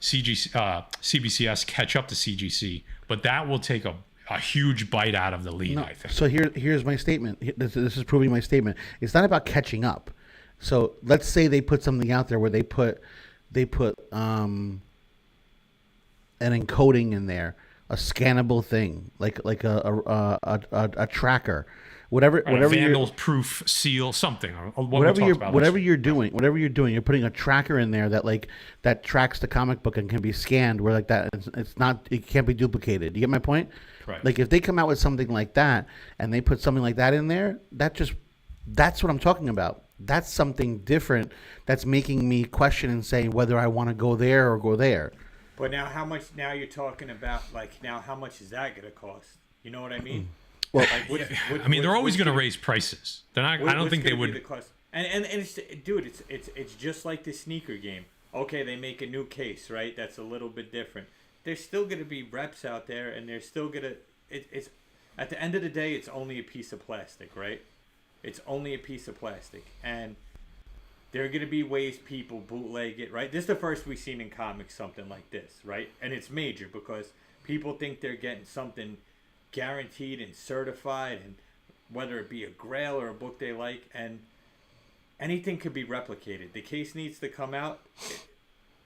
CBCS catch up to CGC, but that will take a huge bite out of the lead, I think. So here's my statement. This is proving my statement. It's not about catching up. So let's say they put something out there where they put an encoding in there, a scannable thing, like a tracker, whatever vandal-proof seal, something, or whatever you're doing, you're putting a tracker in there that tracks the comic book and can be scanned. Where like that, it can't be duplicated. You get my point? Right. Like if they come out with something like that and they put something like that in there, that's what I'm talking about. That's something different. That's making me question and say whether I want to go there or go there. But now, how much? Now you're talking about how much is that going to cost? You know what I mean? Well, they're always going to raise prices. They're not. I don't think they would. The cost? And it's just like the sneaker game. Okay, they make a new case, right? That's a little bit different. There's still going to be reps out there, and they're still going to. It's at the end of the day, it's only a piece of plastic, right? It's only a piece of plastic, and there are going to be ways people bootleg it, right? This is the first we've seen in comics something like this, right? And it's major because people think they're getting something guaranteed and certified, and whether it be a grail or a book they like, and anything could be replicated. The case needs to come out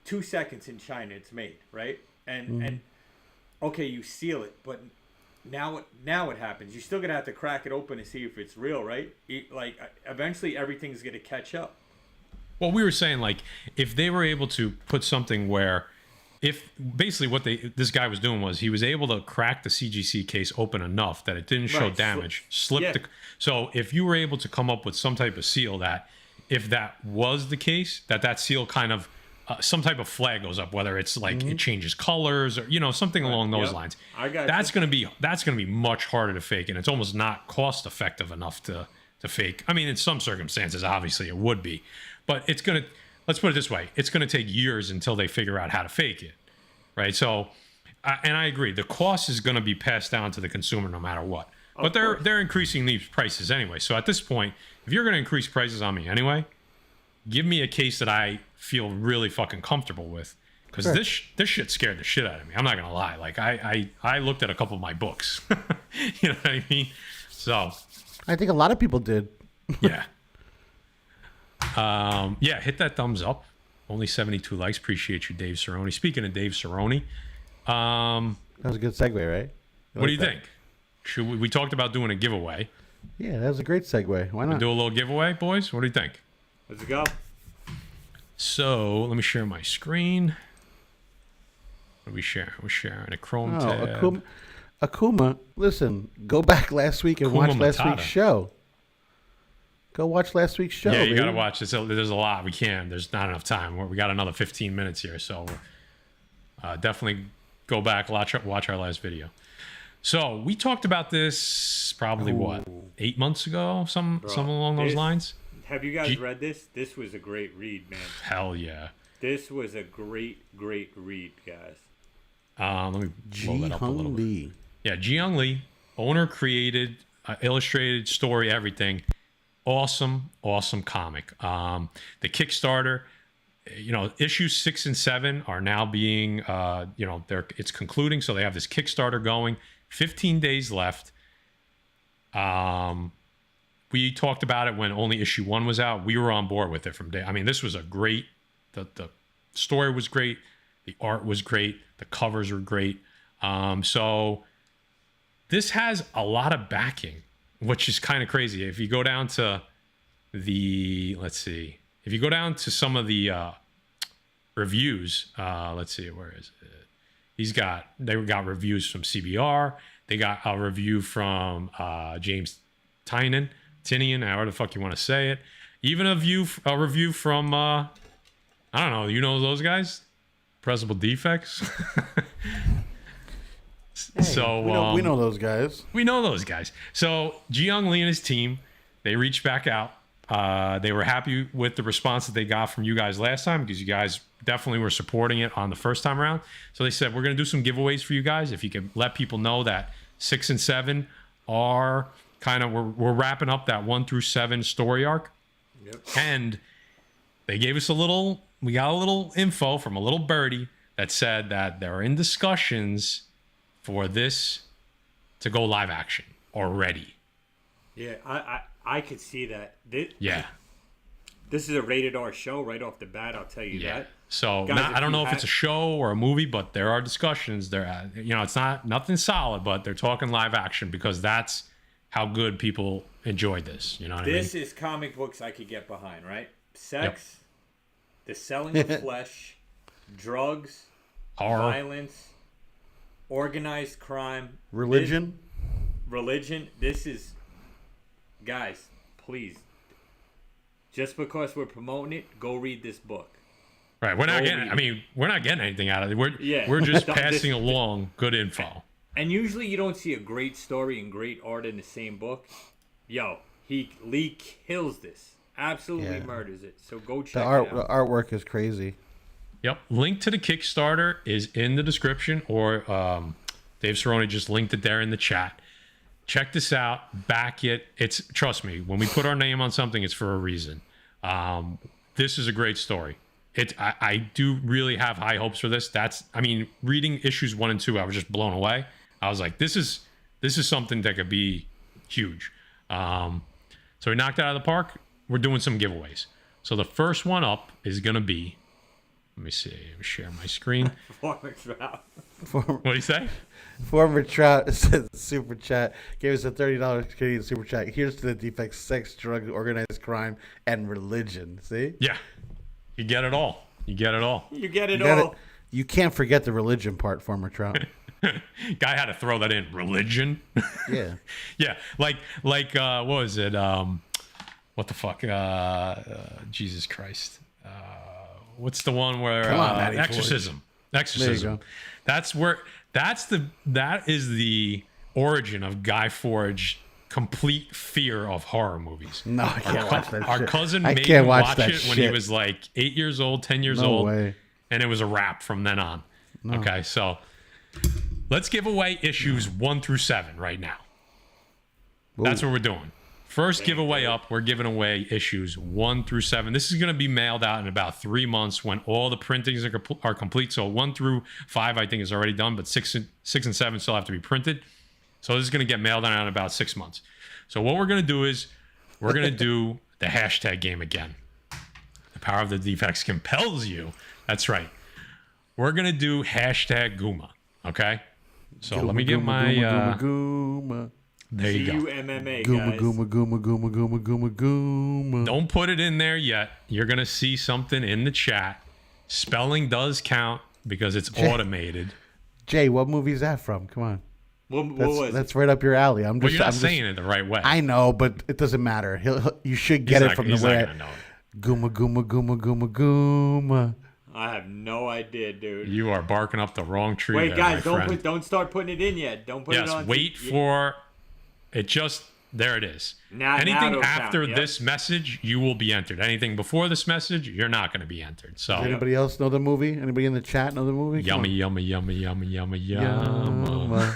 2 seconds in China, it's made, right? And okay, you seal it, but now what happens? You're still gonna have to crack it open to see if it's real, right? Eventually everything's gonna catch up. Well, we were saying, if they were able to put something where, if basically what this guy was doing was he was able to crack the CGC case open enough that it didn't show damage, so if you were able to come up with some type of seal that, if that was the case, that seal kind of some type of flag goes up, whether it's it changes colors or something along those lines. That's gonna be much harder to fake, and it's almost not cost effective enough to fake. I mean, in some circumstances, obviously it would be, but it's gonna. Let's put it this way: it's gonna take years until they figure out how to fake it, right? So, and I agree, the cost is gonna be passed down to the consumer no matter what. But they're increasing these prices anyway. So at this point, if you're gonna increase prices on me anyway, give me a case that I feel really fucking comfortable with, because this shit scared the shit out of me. I'm not gonna lie. I looked at a couple of my books. You know what I mean? So I think a lot of people did. Yeah. Hit that thumbs up Only 72 likes. Appreciate you, Dave Cerrone. Speaking of Dave Cerrone, That was a good segue, right? what do you think? Should we talked about doing a giveaway. Yeah, that was a great segue. Why not? Do a little giveaway, boys? What do you think? Let's go. So let me share my screen. What are we sharing? We're sharing a Chrome tab. Akuma, listen, go back last week and Akuma watch last Matata. week's show. Go watch last week's show. Yeah, you baby. got to watch this. There's a lot. We can't. There's not enough time. We got another 15 minutes here. So definitely go back, watch our last video. So we talked about this probably, 8 months ago? Something along those lines? Have you guys read this? This was a great read, man. Hell yeah. This was a great read, guys. Let me blow that up a little bit. Lee. Yeah, Ji-Young Lee, owner created, illustrated, story, everything. Awesome comic. The Kickstarter, issues 6 and 7 are now being, it's concluding. So they have this Kickstarter going. 15 days left. We talked about it when only issue 1 was out. We were on board with it from day. I mean, this was a great. The story was great. The art was great. The covers were great. So this has a lot of backing, which is kind of crazy. If you go down to if you go down to some of the reviews, let's see, where is it? They got reviews from CBR. They got a review from James Tinian, however the fuck you want to say it. Even a review from I don't know, you know those guys? Pressable Defects. Hey, so we know those guys. We know those guys. So Ji-Young Lee and his team, they reached back out. They were happy with the response that they got from you guys last time because you guys definitely were supporting it on the first time around. So they said, we're going to do some giveaways for you guys. If you can let people know that 6 and 7 are kind of, we're wrapping up that 1 through 7 story arc. Yep. And they gave us we got a little info from a little birdie that said that they're in discussions for this to go live action already. Yeah, I could see that. This is a rated R show right off the bat. I'll tell you that. So Guys, I don't know if it's a show or a movie, but there are discussions. It's nothing solid, but they're talking live action because that's how good people enjoyed this. You know what I mean? This is comic books I could get behind, right? Sex, the selling of flesh, drugs, horror, violence, organized crime, Religion. Religion. This is, guys, please. Just because we're promoting it, go read this book. Right. We're not getting anything out of it. We're just passing along good info. And usually you don't see a great story and great art in the same book. Lee kills this. Absolutely murders it. So go check it out. The artwork is crazy. Yep. Link to the Kickstarter is in the description, or Dave Cerrone just linked it there in the chat. Check this out. Back it. Trust me, when we put our name on something, it's for a reason. This is a great story. I do really have high hopes for this. Reading issues 1 and 2, I was just blown away. I was like, this is something that could be huge. So we knocked it out of the park. We're doing some giveaways. So the first one up is going to be, let me see, let me share my screen. Former Trout. What do you say? Former Trout said super chat, gave us a $30 Canadian super chat. Here's to the Defects: sex, drug, organized crime, and religion. See? Yeah. You get it all. You get it all. You get it all. You can't forget the religion part, Former Trout. Guy had to throw that in. Religion? Yeah. Yeah. Like what was it? What the fuck? Jesus Christ. What's the one where Come on, Matty Exorcism? Forge. Exorcism. That is the origin of Guy Forge complete fear of horror movies. No, I can't watch that Our shit. cousin I made can't him watch watch that it when he was like 8 years old, 10 years No old. way. And it was a wrap from then on. No. Okay, so let's give away issues 1 through 7 right now. Ooh. That's what we're doing. First giveaway up, we're giving away issues 1 through 7. This is going to be mailed out in about 3 months when all the printings are complete. So 1 through 5, I think, is already done, but 6 and 7 still have to be printed. So this is going to get mailed out in about 6 months. So what we're going to do is we're going to do the hashtag game again. power of the defects compels you. That's right. We're going to do hashtag Gooma. Okay? So let me get my... Gooma. There you go. G-U-M-M-A, Gooma, guys. Gooma, Gooma, Gooma, Gooma, Gooma, Gooma. Don't put it in there yet. You're going to see something in the chat. Spelling does count because it's automated. Jay, what movie is that from? Come on. What was That's right up your alley. Well, you're not saying it the right way. I know, but it doesn't matter. You should get it from the way. Gooma, Gooma, Gooma, Gooma, Gooma. I have no idea, dude. You are barking up the wrong tree. Wait, there, guys, friend. don't start putting it in yet. Don't put it on. Yes, wait for it. Just there it is. Now Anything it'll after count, yep. this message, you will be entered. Anything before this message, you're not going to be entered. So, Does anybody else know the movie? Anybody in the chat know the movie? yummy, yummy, yummy, yummy, yummy, yummy.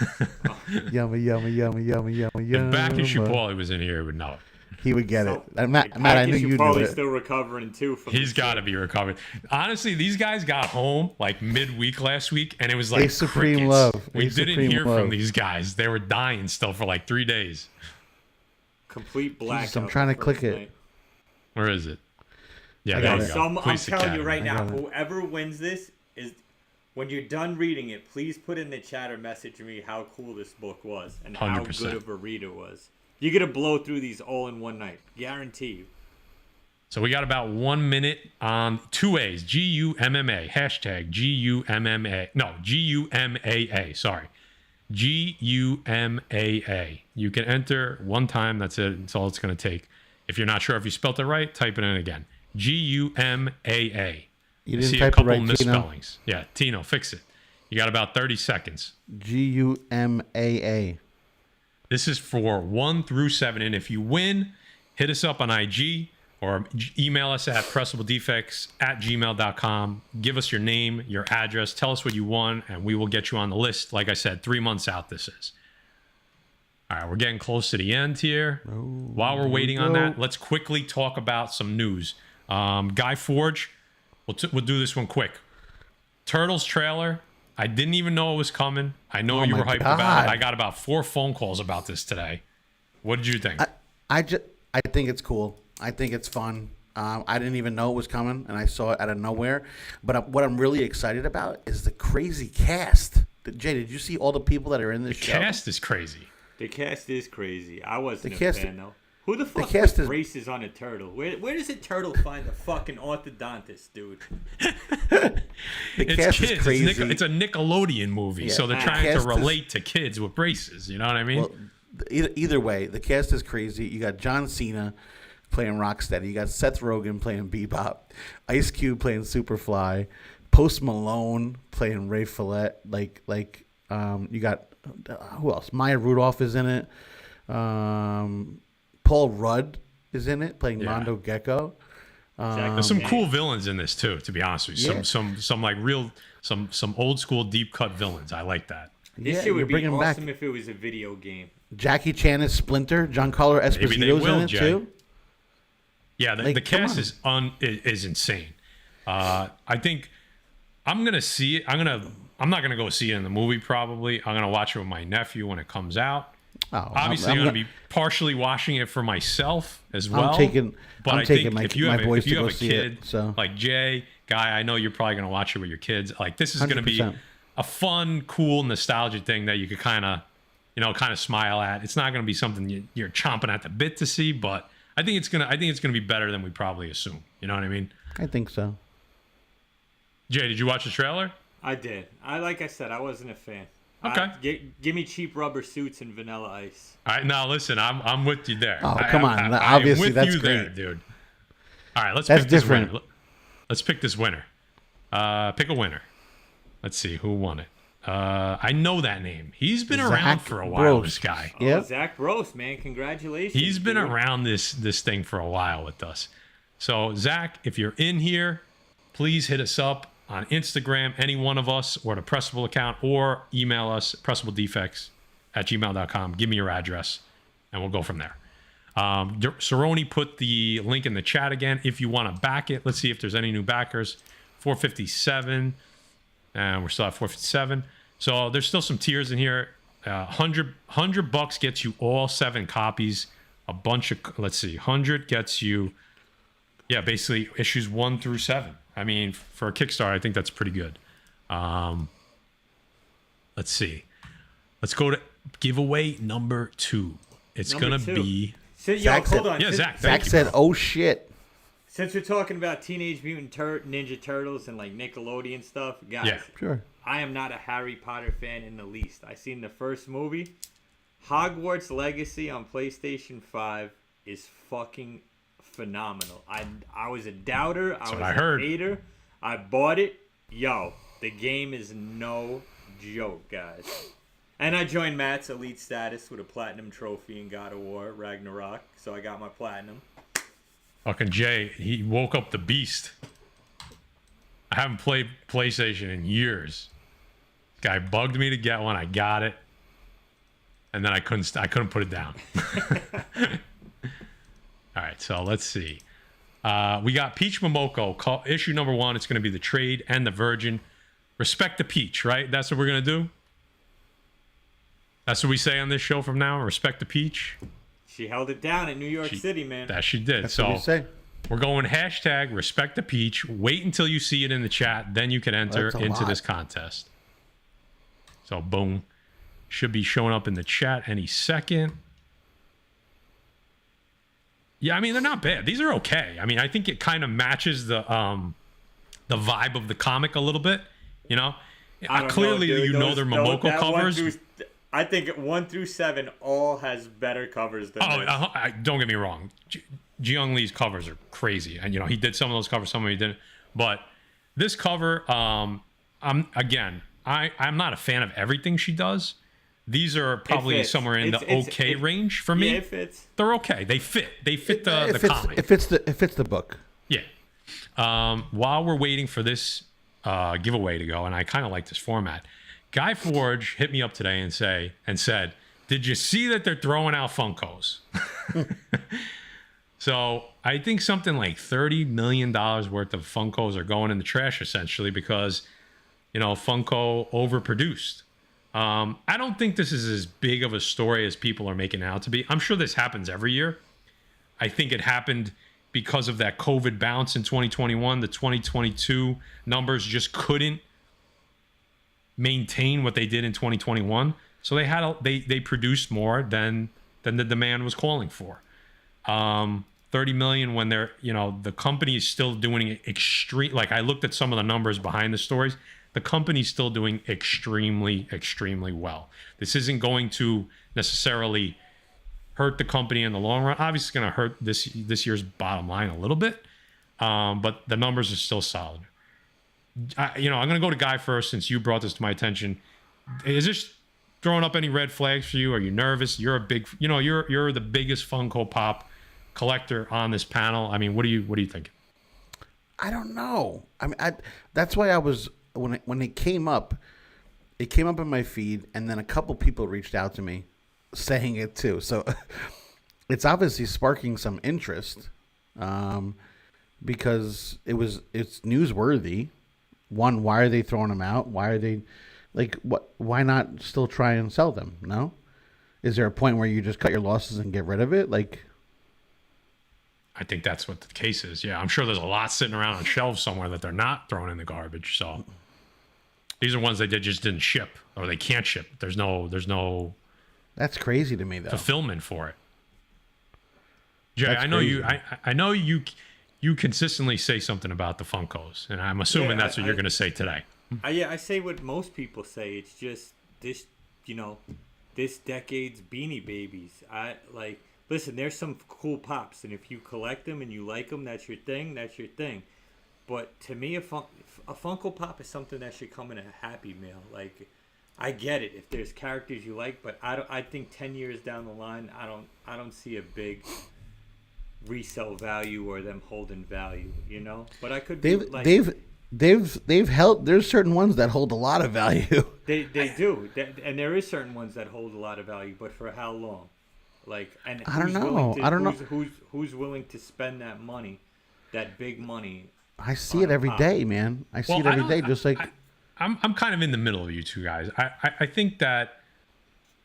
Yummy, yummy, yummy, yummy, yummy, If Bacchus yummy. Paulie was in here, he would know it. He would get So, it. Matt, I knew you knew probably it. still recovering too. From He's got to be recovered. Honestly, these guys got home like midweek last week, and it was like Supreme crickets. love. We A didn't Supreme hear love. from these guys. They were dying still for like 3 days. complete blackout. I'm trying to the first click it. night. Where is it? Yeah, I there got you it. go. So I'm Police telling you Academy. right now, got it. whoever wins this is, when you're done reading it, please put in the chat or message me how cool this book was and how 100%. good of a read it was. You're gonna blow through these all in one night, guarantee you. So we got about 1 minute on 2 A's. G-U-M-M-A. Hashtag G-U-M-M-A. No, G-U-M-A-A. Sorry. G-U-M-A-A. You can enter one time. That's it. That's all it's going to take. If you're not sure if you spelled it right, type it in again. G-U-M-A-A. You I didn't see a type it couple right, Tino. misspellings. Yeah, Tino, fix it. You got about 30 seconds. Gumaa. This is for 1 through 7. And if you win, hit us up on IG or email us at pressabledefects@gmail.com. Give us your name, your address. Tell us what you won, and we will get you on the list. Like I said, 3 months out this is. All right, we're getting close to the end here. While we're waiting on that, let's quickly talk about some news. Guy Forge, we'll do this one quick. Turtles trailer. I didn't even know it was coming. I know you my were hyped God. about it. I got about 4 phone calls about this today. What did you think? I think it's cool. I think it's fun. I didn't even know it was coming, and I saw it out of nowhere. But what I'm really excited about is the crazy cast. Jay, did you see all the people that are in this show? Cast is crazy. The cast is crazy. I wasn't The a cast- fan though. Who the fuck cast puts is- braces on a turtle? Where does a turtle find a fucking orthodontist, dude? The It's cast kids. is crazy. It's a Nickelodeon movie, so they're trying to Cast is- relate to kids with braces. You know what I mean? Well, either way, the cast is crazy. You got John Cena playing Rocksteady. You got Seth Rogen playing Bebop. Ice Cube playing Superfly. Post Malone playing Ray Fillet. You got who else? Maya Rudolph is in it. Paul Rudd is in it playing Mondo Gecko. There's some cool villains in this too. To be honest with you, Yeah. some like real some old school deep cut villains. I like that. This Yeah, shit you're would be bringing back awesome if it was a video game. Jackie Chan is Splinter. Giancarlo Maybe they Esposito's will, in it Jay. too. Yeah, the Like, come cast on. is insane. I think I'm gonna see it. I'm not gonna go see it in the movie. Probably I'm gonna watch it with my nephew when it comes out. Oh, Obviously, I'm going to be partially watching it for myself as well. taking I my- think if you my have, boys if you to have go a see kid, it, so. like Jay, Guy, I know you're probably going to watch it with your kids. Like this is going to be 100%. a fun, cool, nostalgia thing that you could kind of smile at. It's not going to be something you're chomping at the bit to see, but I think it's gonna be better than we probably assume. You know what I mean? I think so. Jay, did you watch the trailer? I did. Like I said, I wasn't a fan. Okay. Give me cheap rubber suits and Vanilla Ice. All right, now listen, I'm with you there. Oh, come on. I'm Obviously, with that's you there, great. dude. All right, let's That's pick this different. winner. Let's pick this winner. Pick a winner. Let's see who won it. I know that name. He's been around Zach for a while. Brost. This guy. Yep. Oh, Zach Rose, man, congratulations. He's been dude. around this thing for a while with us. So Zach, if you're in here, please hit us up on Instagram, any one of us, or the Pressable account, or email us pressabledefects@gmail.com. Give me your address, and we'll go from there. Cerrone put the link in the chat again if you want to back it. Let's see if there's any new backers. 457, and we're still at 457. So there's still some tiers in here. $100 gets you all 7 copies. A bunch of, let's see, 100 gets you Yeah, basically issues 1 through 7. I mean, for a Kickstarter, I think that's pretty good. Let's see. Let's go to giveaway number 2. It's going to be... So, Zach hold said- on. Yeah, Zach. Zach Thank you, said, bro. "Oh shit." Since we're talking about Teenage Mutant Ninja Turtles and like Nickelodeon stuff, guys, Yeah. Sure. I am not a Harry Potter fan in the least. I seen the first movie. Hogwarts Legacy on PlayStation 5 is fucking phenomenal. I was a doubter. I was what I a heard. hater. I bought it. Yo, the game is no joke, guys. And I joined Matt's elite status with a platinum trophy in God of War Ragnarok, so I got my platinum. Fucking Jay, he woke up the beast. I haven't played PlayStation in years. Guy bugged me to get one. I got it, and then I couldn't put it down. All right, so let's see. We got Peach Momoko, issue number 1. It's going to be the trade and the virgin. Respect the Peach, right? That's what we're going to do? That's what we say on this show from now. Respect the Peach. She held it down in New York City, man. That she did. That's so what you say. we're going hashtag respect the Peach. Wait until you see it in the chat. Then you can enter That's a into lot. this contest. So boom. Should be showing up in the chat any second. Yeah, I mean, they're not bad. These are okay. I mean, I think it kind of matches the vibe of the comic a little bit, you know? I don't Clearly, know, dude. you know they're Momoko that 1 covers. through- I think 1 through 7 all has better covers than this. Don't get me wrong. Jiyoung Lee's covers are crazy, and you know he did some of those covers, some of them he didn't. But this cover, I'm not a fan of everything she does. These are probably fits. somewhere in the okay range for me. Yeah, it fits. They're okay. They fit. They fit the comic. It fits the book. Yeah. While we're waiting for this giveaway to go, and I kind of like this format, Guy Forge hit me up today and said, "Did you see that they're throwing out Funkos?" So I think something like $30 million worth of Funkos are going in the trash essentially because, you know, Funko overproduced. I don't think this is as big of a story as people are making it out to be. I'm sure this happens every year. I think it happened because of that COVID bounce in 2021. The 2022 numbers just couldn't maintain what they did in 2021. So they produced more than the demand was calling for. 30 million when they're, you know, the company is still doing extreme. Like I looked at some of the numbers behind the stories. The company's still doing extremely, extremely well. This isn't going to necessarily hurt the company in the long run. Obviously, it's going to hurt this year's bottom line a little bit, but the numbers are still solid. I'm going to go to Guy first since you brought this to my attention. Is this throwing up any red flags for you? Are you nervous? You're a big, you're the biggest Funko Pop collector on this panel. I mean, what do you think? I don't know. I mean, that's why I was when it came up in my feed, and then a couple people reached out to me saying it too. So it's obviously sparking some interest because it's newsworthy. One, why are they throwing them out? Why are they why not still try and sell them? No, is there a point where you just cut your losses and get rid of it? I think that's what the case is. Yeah, I'm sure there's a lot sitting around on shelves somewhere that they're not throwing in the garbage. So these are ones they just didn't ship or they can't ship. There's no. That's crazy to me, though. Fulfillment for it. Jay, That's I know crazy. you. I know you consistently say something about the Funkos, and I'm assuming that's what you're going to say today. I say what most people say. It's just this, this decade's Beanie Babies. Listen, there's some cool pops, and if you collect them and you like them, that's your thing. That's your thing. But to me, a Funko Pop is something that should come in a Happy Meal. I get it if there's characters you like, but I think 10 years down the line, I don't see a big resale value or them holding value. But I could. They've held. There's certain ones that hold a lot of value. They do, and there is certain ones that hold a lot of value, but for how long? I don't know. Who's willing to spend that money, that big money? I see it every day, man. I see it every day. Just like I'm kind of in the middle of you two guys. I think that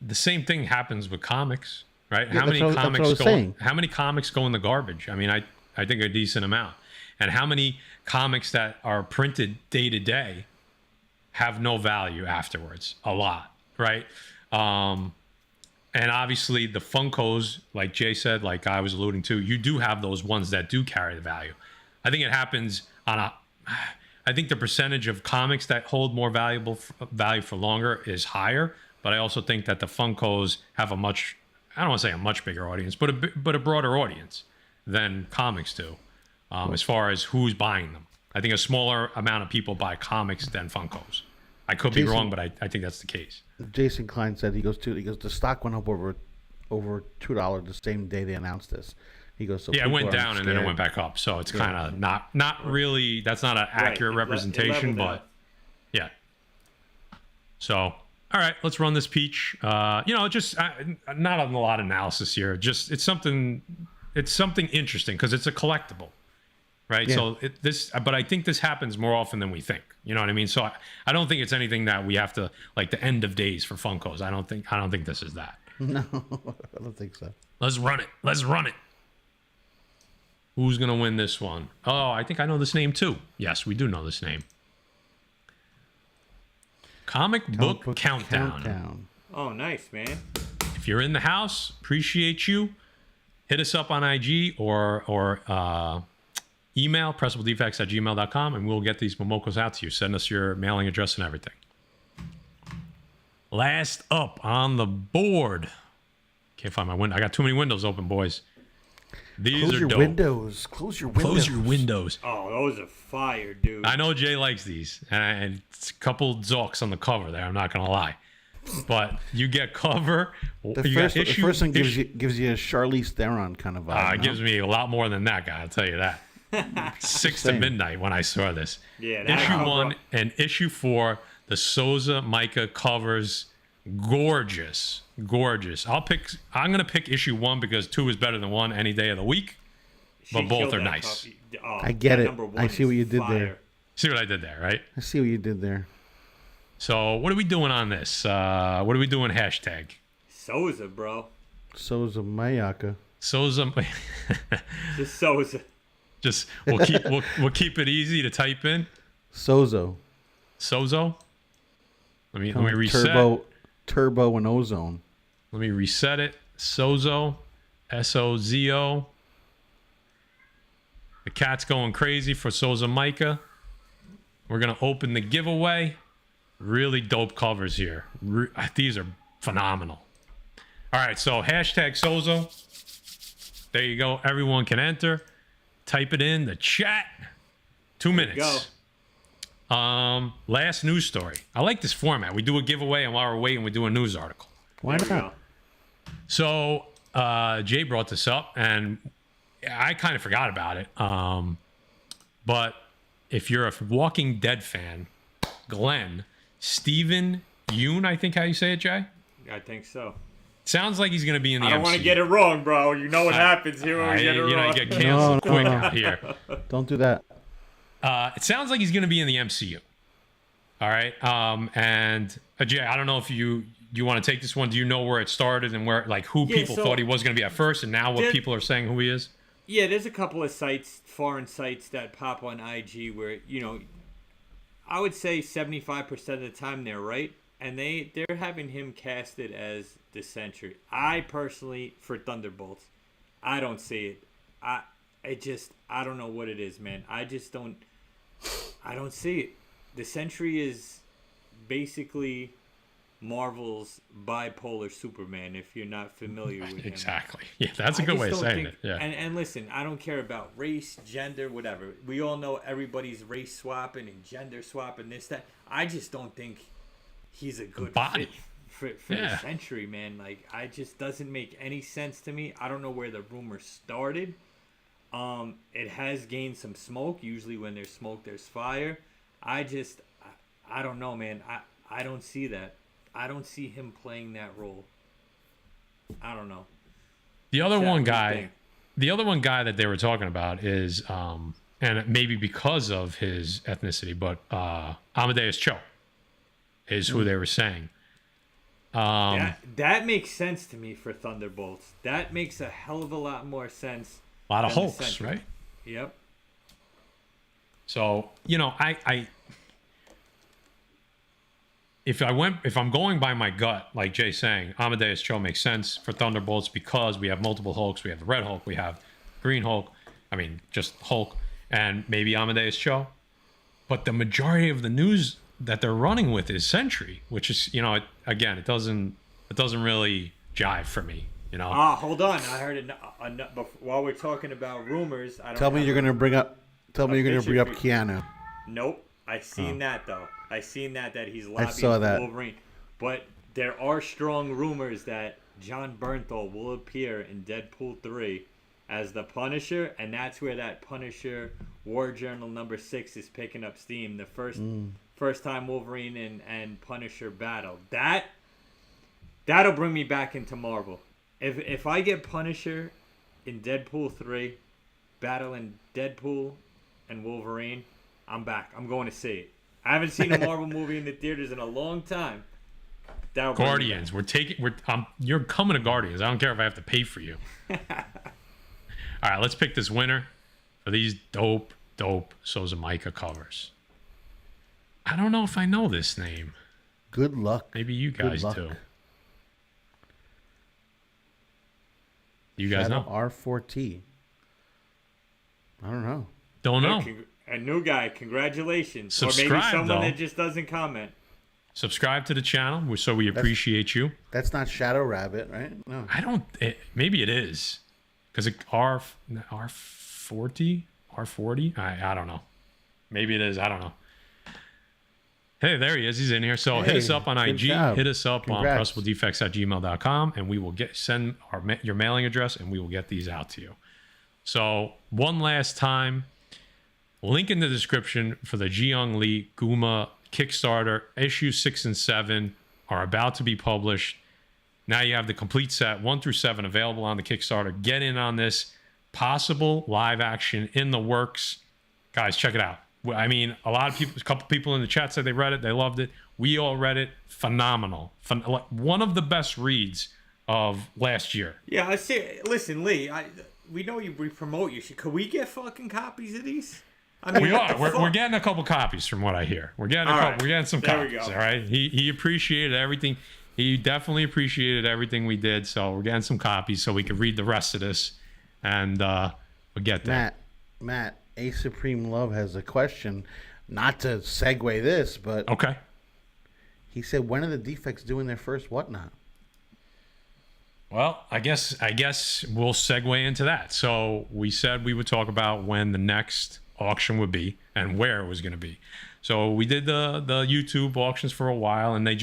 the same thing happens with comics, right? Yeah, How many that's what I was saying. How many comics go in the garbage? I mean, I think a decent amount. And how many comics that are printed day to day have no value afterwards? A lot, right? And obviously the Funkos, like Jay said, like I was alluding to, you do have those ones that do carry the value. I think it happens I think the percentage of comics that hold more value for longer is higher, but I also think that the Funkos have I don't want to say a much bigger audience, but a broader audience than comics do, as far as who's buying them. I think a smaller amount of people buy comics than Funkos. I could be wrong, but I think that's the case. Jason Klein said he goes the stock went up over $2 the same day they announced this. He goes, so yeah, it went down and then it went back up. So it's kind of not really. That's not an accurate representation, but yeah. So all right, let's run this peach. Just not a lot of analysis here. Just it's something interesting because it's a collectible, right? Yeah. So but I think this happens more often than we think. You know what I mean? So I don't think it's anything that we have to like the end of days for Funkos. I don't think this is that. No, I don't think so. Let's run it. Who's going to win this one? Oh, I think I know this name too. Yes, we do know this name. Comic Book Countdown. Oh, nice, man. If you're in the house, appreciate you. Hit us up on IG or email, pressabledefects@gmail.com, and we'll get these Momokos out to you. Send us your mailing address and everything. Last up on the board. Can't find my window. I got too many windows open, boys. These are dope. Close your windows. Oh, those are fire, dude. I know Jay likes these, and it's a couple Zorks on the cover there. I'm not gonna lie, but you get cover. The first one gives you a Charlize Theron kind of vibe. It gives me a lot more than that guy. I'll tell you that. 6 to midnight when I saw this. Yeah. Issue 1 and issue 4, the Soza Mica covers. Gorgeous. I'm gonna pick issue 1 because 2 is better than 1 any day of the week, but both are nice. I get it. I see what you did there. See what I did there, right? I see what you did there. So what are we doing on this? What are we doing? Hashtag Soza, bro. Soza Mica. Soza. Just Soza. Just we'll keep it easy to type in. Sozo. Let me reset. Turbo and Ozone. Let me reset it. Sozo. Sozo. The cat's going crazy for Soza Mica. We're going to open the giveaway. Really dope covers here. These are phenomenal. All right, so hashtag Sozo. There you go. Everyone can enter. Type it in the chat. 2 minutes. Go. Last news story. I like this format. We do a giveaway, and while we're waiting, we do a news article. Why not? So Jay brought this up, and I kind of forgot about it. But if you're a Walking Dead fan, Glenn, Stephen Yeun, I think how you say it, Jay? I think so. Sounds like he's going to be in the MCU. I don't want to get it wrong, bro. You know what happens here when we get it wrong. You get canceled quick out here. Don't do that. It sounds like he's going to be in the MCU. All right. And Jay, I don't know if you want to take this one. Do you know where it started and where, like, who people thought he was going to be at first, and now what people are saying who he is? Yeah, there's a couple of sites, foreign sites that pop on IG where, I would say 75% of the time they're right, and they're having him casted as the Sentry. I personally, for Thunderbolts, I don't see it. I don't know what it is, man. I don't see it. The Sentry is basically Marvel's bipolar Superman, if you're not familiar with him. Exactly. Yeah, that's a good way of saying it. Yeah. And listen, I don't care about race, gender, whatever. We all know everybody's race swapping and gender swapping, this, that. I just don't think he's a good body fit for the Sentry, man. Like, I just doesn't make any sense to me. I don't know where the rumor started. It has gained some smoke. Usually when there's smoke, there's fire. I don't know, man. I don't see that. I don't see him playing that role. I don't know. The other one guy that they were talking about is, and maybe because of his ethnicity, but Amadeus Cho is who they were saying. That makes sense to me for Thunderbolts. That makes a hell of a lot more sense. A lot of Hulks, right? Yep. So, you know, if I'm going by my gut, like Jay's saying, Amadeus Cho makes sense for Thunderbolts because we have multiple Hulks. We have the Red Hulk, we have Green Hulk. I mean, just Hulk, and maybe Amadeus Cho. But the majority of the news that they're running with is Sentry, which is, you know, it doesn't really jive for me, you know. Hold on. I heard it while we're talking about rumors. Tell me you're gonna bring up Keanu. Nope. I seen that though. I seen that he's lobbying saw that. Wolverine. But there are strong rumors that John Bernthal will appear in Deadpool 3 as the Punisher, and that's where that Punisher War Journal number 6 is picking up steam. The first time Wolverine and Punisher battle. That'll bring me back into Marvel. If I get Punisher in Deadpool 3 battling Deadpool and Wolverine, I'm back. I'm going to see it. I haven't seen a Marvel movie in the theaters in a long time. Guardians. You're coming to Guardians. I don't care if I have to pay for you. All right, let's pick this winner for these dope Soza Mica covers. I don't know if I know this name. Good luck. Maybe you guys do. You guys know? R4T. I don't know. Don't know. A new guy. Congratulations. Subscribe, or maybe someone though. that just doesn't comment. Subscribe to the channel, so we appreciate you. That's not Shadow Rabbit, right? No. Maybe it is. Because R40? I don't know. Maybe it is. I don't know. Hey, there he is. He's in here. So hit us up on IG. Job. Hit us up Congrats. on pressabledefects@gmail.com, and we will send your mailing address, and we will get these out to you. So one last time, link in the description for the Ji-Young Lee Gumaa KickStarter. Issues 6 and 7 are about to be published. Now you have the complete set 1 through 7 available on the Kickstarter. Get in on this. Possible live action in the works. Guys, check it out. I mean, a couple people in the chat said they read it. They loved it. We all read it. Phenomenal. One of the best reads of last year. Yeah, I see. Listen, Lee, we know we promote you. Could we get fucking copies of these? I mean, We are. We're getting a couple copies from what I hear. We're getting We're getting some There we copies. go. All right. He appreciated everything. He definitely appreciated everything we did. So we're getting some copies so we could read the rest of this, and we'll get there. Matt, A Supreme Love has a question. Not to segue this, but Okay. he said, when are the Defects doing their first whatnot? Well, I guess we'll segue into that. So we said we would talk about when the next auction would be and where it was going to be. So we did the YouTube auctions for a while, and they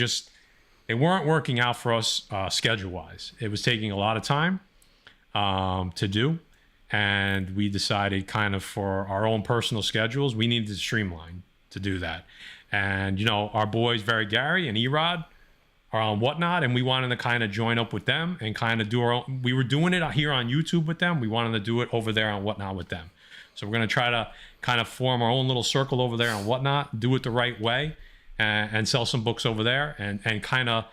weren't working out for us schedule wise. It was taking a lot of time to do, and we decided kind of for our own personal schedules, we needed to streamline to do that. And you know, our boys Very Gary and Erod are on Whatnot, and we wanted to kind of join up with them and kind of do our own. We were doing it here on YouTube with them. We wanted to do it over there on Whatnot with them. So we're going to try to kind of form our own little circle over there on Whatnot, do it the right way, and sell some books over there, and kind of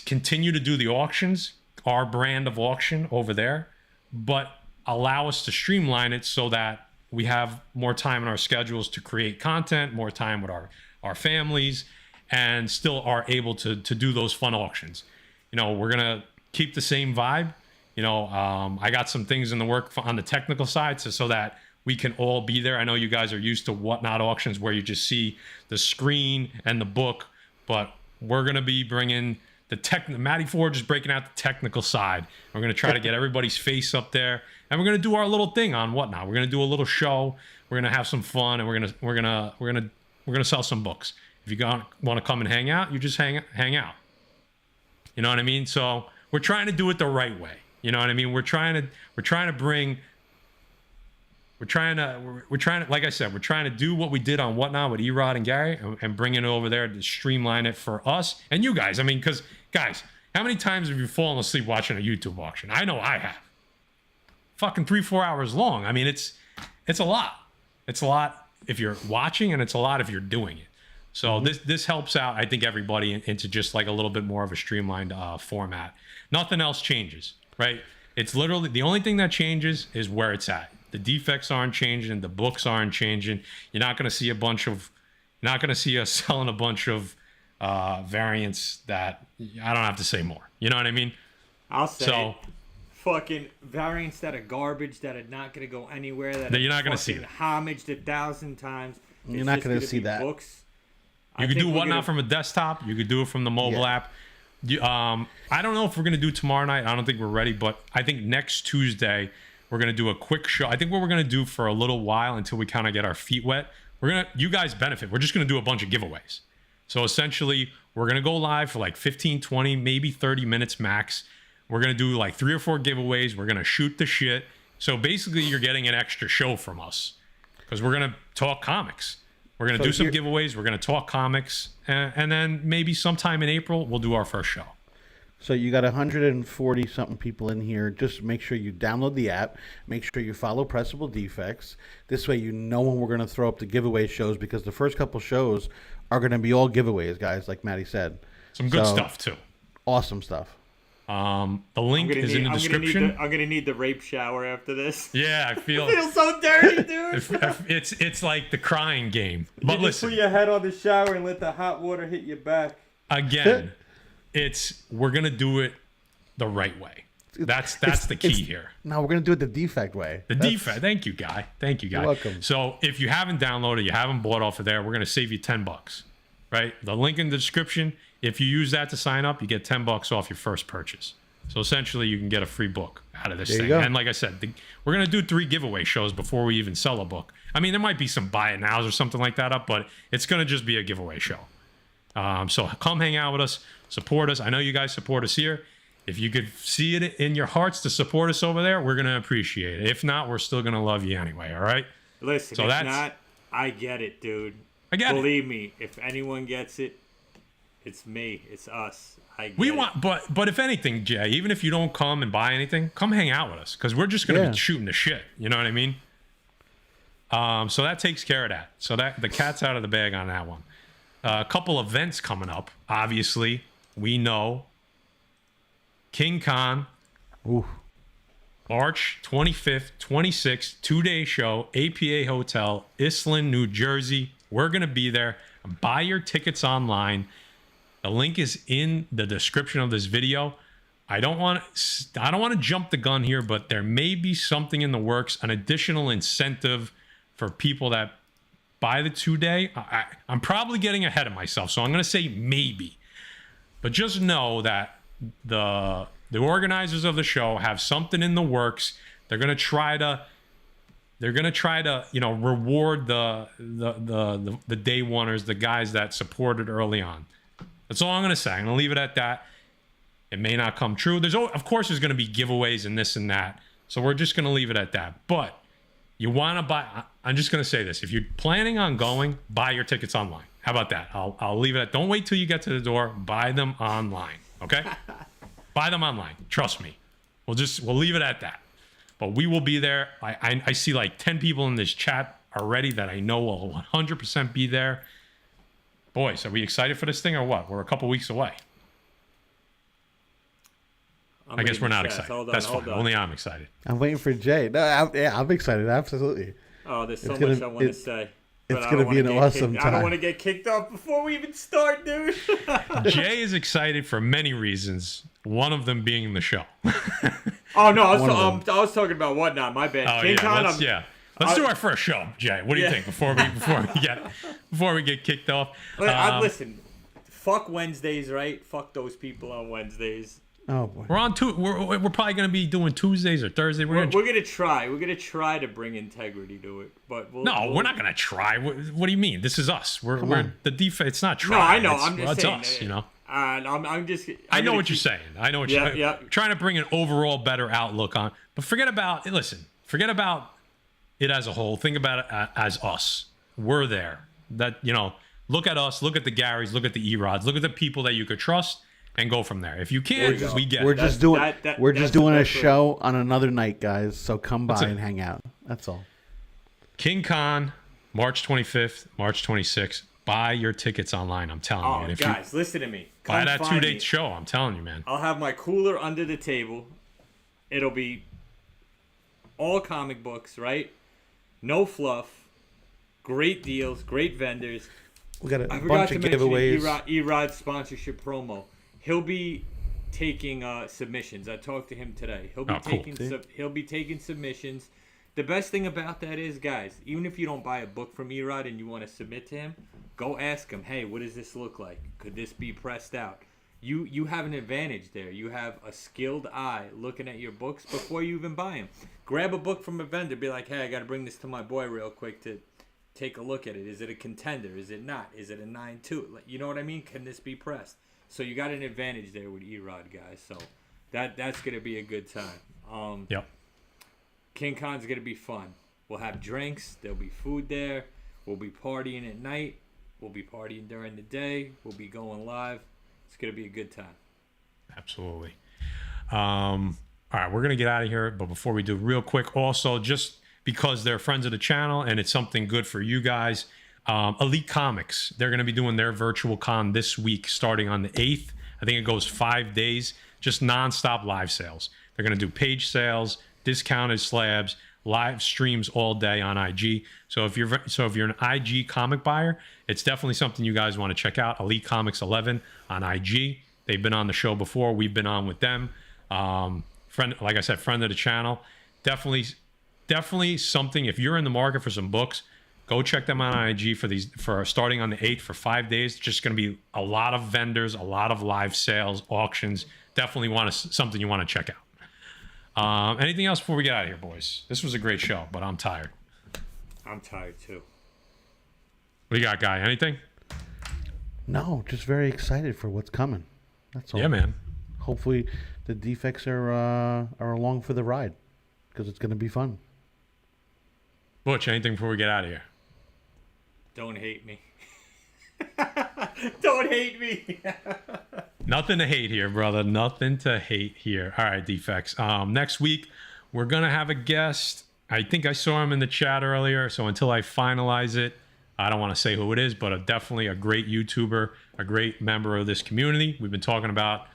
continue to do the auctions, our brand of auction over there, but allow us to streamline it so that we have more time in our schedules to create content, more time with our families, and still are able to do those fun auctions. You know, we're going to keep the same vibe. You know, I got some things in the work on the technical side so that we can all be there. I know you guys are used to Whatnot auctions where you just see the screen and the book, but we're going to be bringing Matty Ford is breaking out the technical side. We're going to try to get everybody's face up there, and we're going to do our little thing on Whatnot. We're going to do a little show. We're going to have some fun, and we're going to sell some books. If you want to come and hang out, you just hang out. You know what I mean? So we're trying to do it the right way. You know what I mean? We're trying to, like I said, we're trying to do what we did on Whatnot with Erod and Gary and bring it over there to streamline it for us and you guys. I mean, because guys, how many times have you fallen asleep watching a YouTube auction? I know I have. Fucking 3-4 hours long. I mean, it's a lot. It's a lot if you're watching, and it's a lot if you're doing it. So this helps out, I think, everybody into just like a little bit more of a streamlined format. Nothing else changes, right? It's literally the only thing that changes is where it's at. The defects aren't changing. The books aren't changing. You're not going to see us selling a bunch of variants that I don't have to say more. You know what I mean? I'll say so, fucking variants that are garbage, that are not going to go anywhere, that you're not going to see homaged 1,000 times. You're not going to see that. Books. You could do Whatnot from a desktop. You could do it from the mobile app. I don't know if we're going to do tomorrow night. I don't think we're ready, but I think next Tuesday we're going to do a quick show. I think what we're going to do for a little while until we kind of get our feet wet, you guys benefit. We're just going to do a bunch of giveaways. So essentially, we're going to go live for like 15, 20, maybe 30 minutes max. We're going to do like 3 or 4 giveaways. We're going to shoot the shit. So basically, you're getting an extra show from us because we're going to talk comics. We're going to do some giveaways. We're going to talk comics. And then maybe sometime in April, we'll do our first show. So you got 140-something people in here. Just make sure you download the app. Make sure you follow Pressable Defects. This way you know when we're going to throw up the giveaway shows, because the first couple shows are going to be all giveaways, guys, like Maddie said. Some good stuff, too. Awesome stuff. The link is in the description. I'm gonna need the rape shower after this. Yeah, I feel so dirty, dude. It's like the crying game. But listen, put your head on the shower and let the hot water hit your back. Again, we're gonna do it the right way. That's the key here. No, we're gonna do it the defect way. Defect. Thank you, guy. You're welcome. So if you haven't downloaded, you haven't bought off of there, we're gonna save you $10. Right? The link in the description. If you use that to sign up, you get $10 off your first purchase. So essentially, you can get a free book out of this thing. And like I said, we're going to do 3 giveaway shows before we even sell a book. I mean, there might be some buy it nows or something like that up, but it's going to just be a giveaway show. So come hang out with us, support us. I know you guys support us here. If you could see it in your hearts to support us over there, we're going to appreciate it. If not, we're still going to love you anyway, all right? Listen, so if not, I get it, dude. Believe me, if anyone gets it, it's me. It's us. But if anything, Jay, even if you don't come and buy anything, come hang out with us because we're just gonna be shooting the shit. You know what I mean? So that takes care of that. So that the cat's out of the bag on that one. A couple events coming up. Obviously, we know King Con, March 25th, 26th, 2-day show, APA Hotel, Islin, New Jersey. We're gonna be there. Buy your tickets online. The link is in the description of this video. I don't want to jump the gun here, but there may be something in the works, an additional incentive for people that buy the 2-day. I'm probably getting ahead of myself, so I'm going to say maybe. But just know that the organizers of the show have something in the works. They're going to try to reward the day oneers, the guys that supported early on. That's all I'm going to say. I'm going to leave it at that. It may not come true. Of course, there's going to be giveaways and this and that. So we're just going to leave it at that. But you want to buy. I'm just going to say this. If you're planning on going, buy your tickets online. How about that? I'll leave it at. Don't wait till you get to the door. Buy them online. Okay? Buy them online. Trust me. We'll leave it at that. But we will be there. I see like 10 people in this chat already that I know will 100% be there. Boys, are we excited for this thing or what? We're a couple weeks away. I guess we're not excited. That's fine. Only I'm excited. I'm waiting for Jay. No, I'm excited. Absolutely. Oh, there's so much I want to say. It's going to be an awesome time. I don't want to get kicked off before we even start, dude. Jay is excited for many reasons. One of them being the show. Oh no, I was talking about Whatnot. My bad. Oh yeah, let's do our first show, Jay. What do you think before we get kicked off? Listen, fuck Wednesdays, right? Fuck those people on Wednesdays. Oh boy. We're on we're probably gonna be doing Tuesdays or Thursdays. We're gonna try. We're gonna try to bring integrity to it, but we're not gonna try. What do you mean? This is us. We're the defense. It's not try. No, I know. I'm just saying. It's us. You know. I'm just. I know what you're saying. I know what you're saying. Yeah. Trying to bring an overall better outlook on, but forget about it as a whole. Think about it as us. We're there. That look at us. Look at the Garys. Look at the Erods. Look at the people that you could trust. And go from there. If you can't, we get it. We're just doing a show on another night, guys. So come by and hang out. That's all. King Con, March 25th, March 26th. Buy your tickets online. I'm telling you. And guys, listen to me. Buy that 2-day show. I'm telling you, man. I'll have my cooler under the table. It'll be all comic books, right? No fluff. Great deals, great vendors. We got a I bunch forgot of to mention giveaways. Erod's sponsorship promo. He'll be taking submissions. I talked to him today. He'll be he'll be taking submissions. The best thing about that is, guys, even if you don't buy a book from Erod and you want to submit to him, go ask him, hey, what does this look like? Could this be pressed out? You have an advantage there. You have a skilled eye looking at your books before you even buy them. Grab a book from a vendor. Be like, hey, I got to bring this to my boy real quick to take a look at it. Is it a contender? Is it not? Is it a 9.2? You know what I mean? Can this be pressed? So you got an advantage there with Erod, guys. So that's going to be a good time. Yep. King Con's going to be fun. We'll have drinks. There'll be food there. We'll be partying at night. We'll be partying during the day. We'll be going live. It's going to be a good time. Absolutely. All right, we're going to get out of here. But before we do, real quick, also, just because they're friends of the channel and it's something good for you guys, Elite Comics, they're going to be doing their virtual con this week starting on the 8th. I think it goes 5 days, just nonstop live sales. They're going to do page sales, discounted slabs, live streams all day on IG. So if you're an IG comic buyer, it's definitely something you guys want to check out. Elite Comics 11 on IG. They've been on the show before. We've been on with them. Friend, like I said, friend of the channel. Definitely something. If you're in the market for some books, go check them out on IG for starting on the 8th for 5 days. It's just going to be a lot of vendors, a lot of live sales, auctions. Definitely something you want to check out. Anything else before we get out of here, boys? This was a great show, but I'm tired. I'm tired too. What do you got, Guy? Anything? No, just very excited for what's coming. That's all. Yeah, man. Hopefully the defects are along for the ride because it's going to be fun. Butch, anything before we get out of here? Don't hate me. Don't hate me. Nothing to hate here, brother. Nothing to hate here. All right, Defects. Next week, we're going to have a guest. I think I saw him in the chat earlier, so until I finalize it, I don't want to say who it is, but definitely a great YouTuber, a great member of this community. We've been talking about,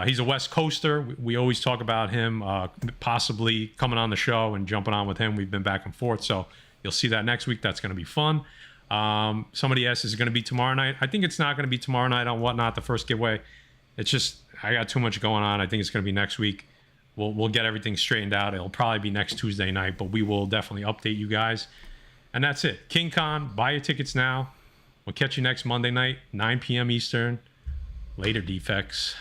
he's a West Coaster. We always talk about him possibly coming on the show and jumping on with him. We've been back and forth, so you'll see that next week. That's going to be fun. Somebody asked, is it going to be tomorrow night? I think it's not going to be tomorrow night on Whatnot, the first giveaway. It's just, I got too much going on. I think it's going to be next week. We'll get everything straightened out. It'll probably be next Tuesday night, but we will definitely update you guys. And that's it. King Con, buy your tickets now. We'll catch you next Monday night, 9 p.m. Eastern. Later, Defects.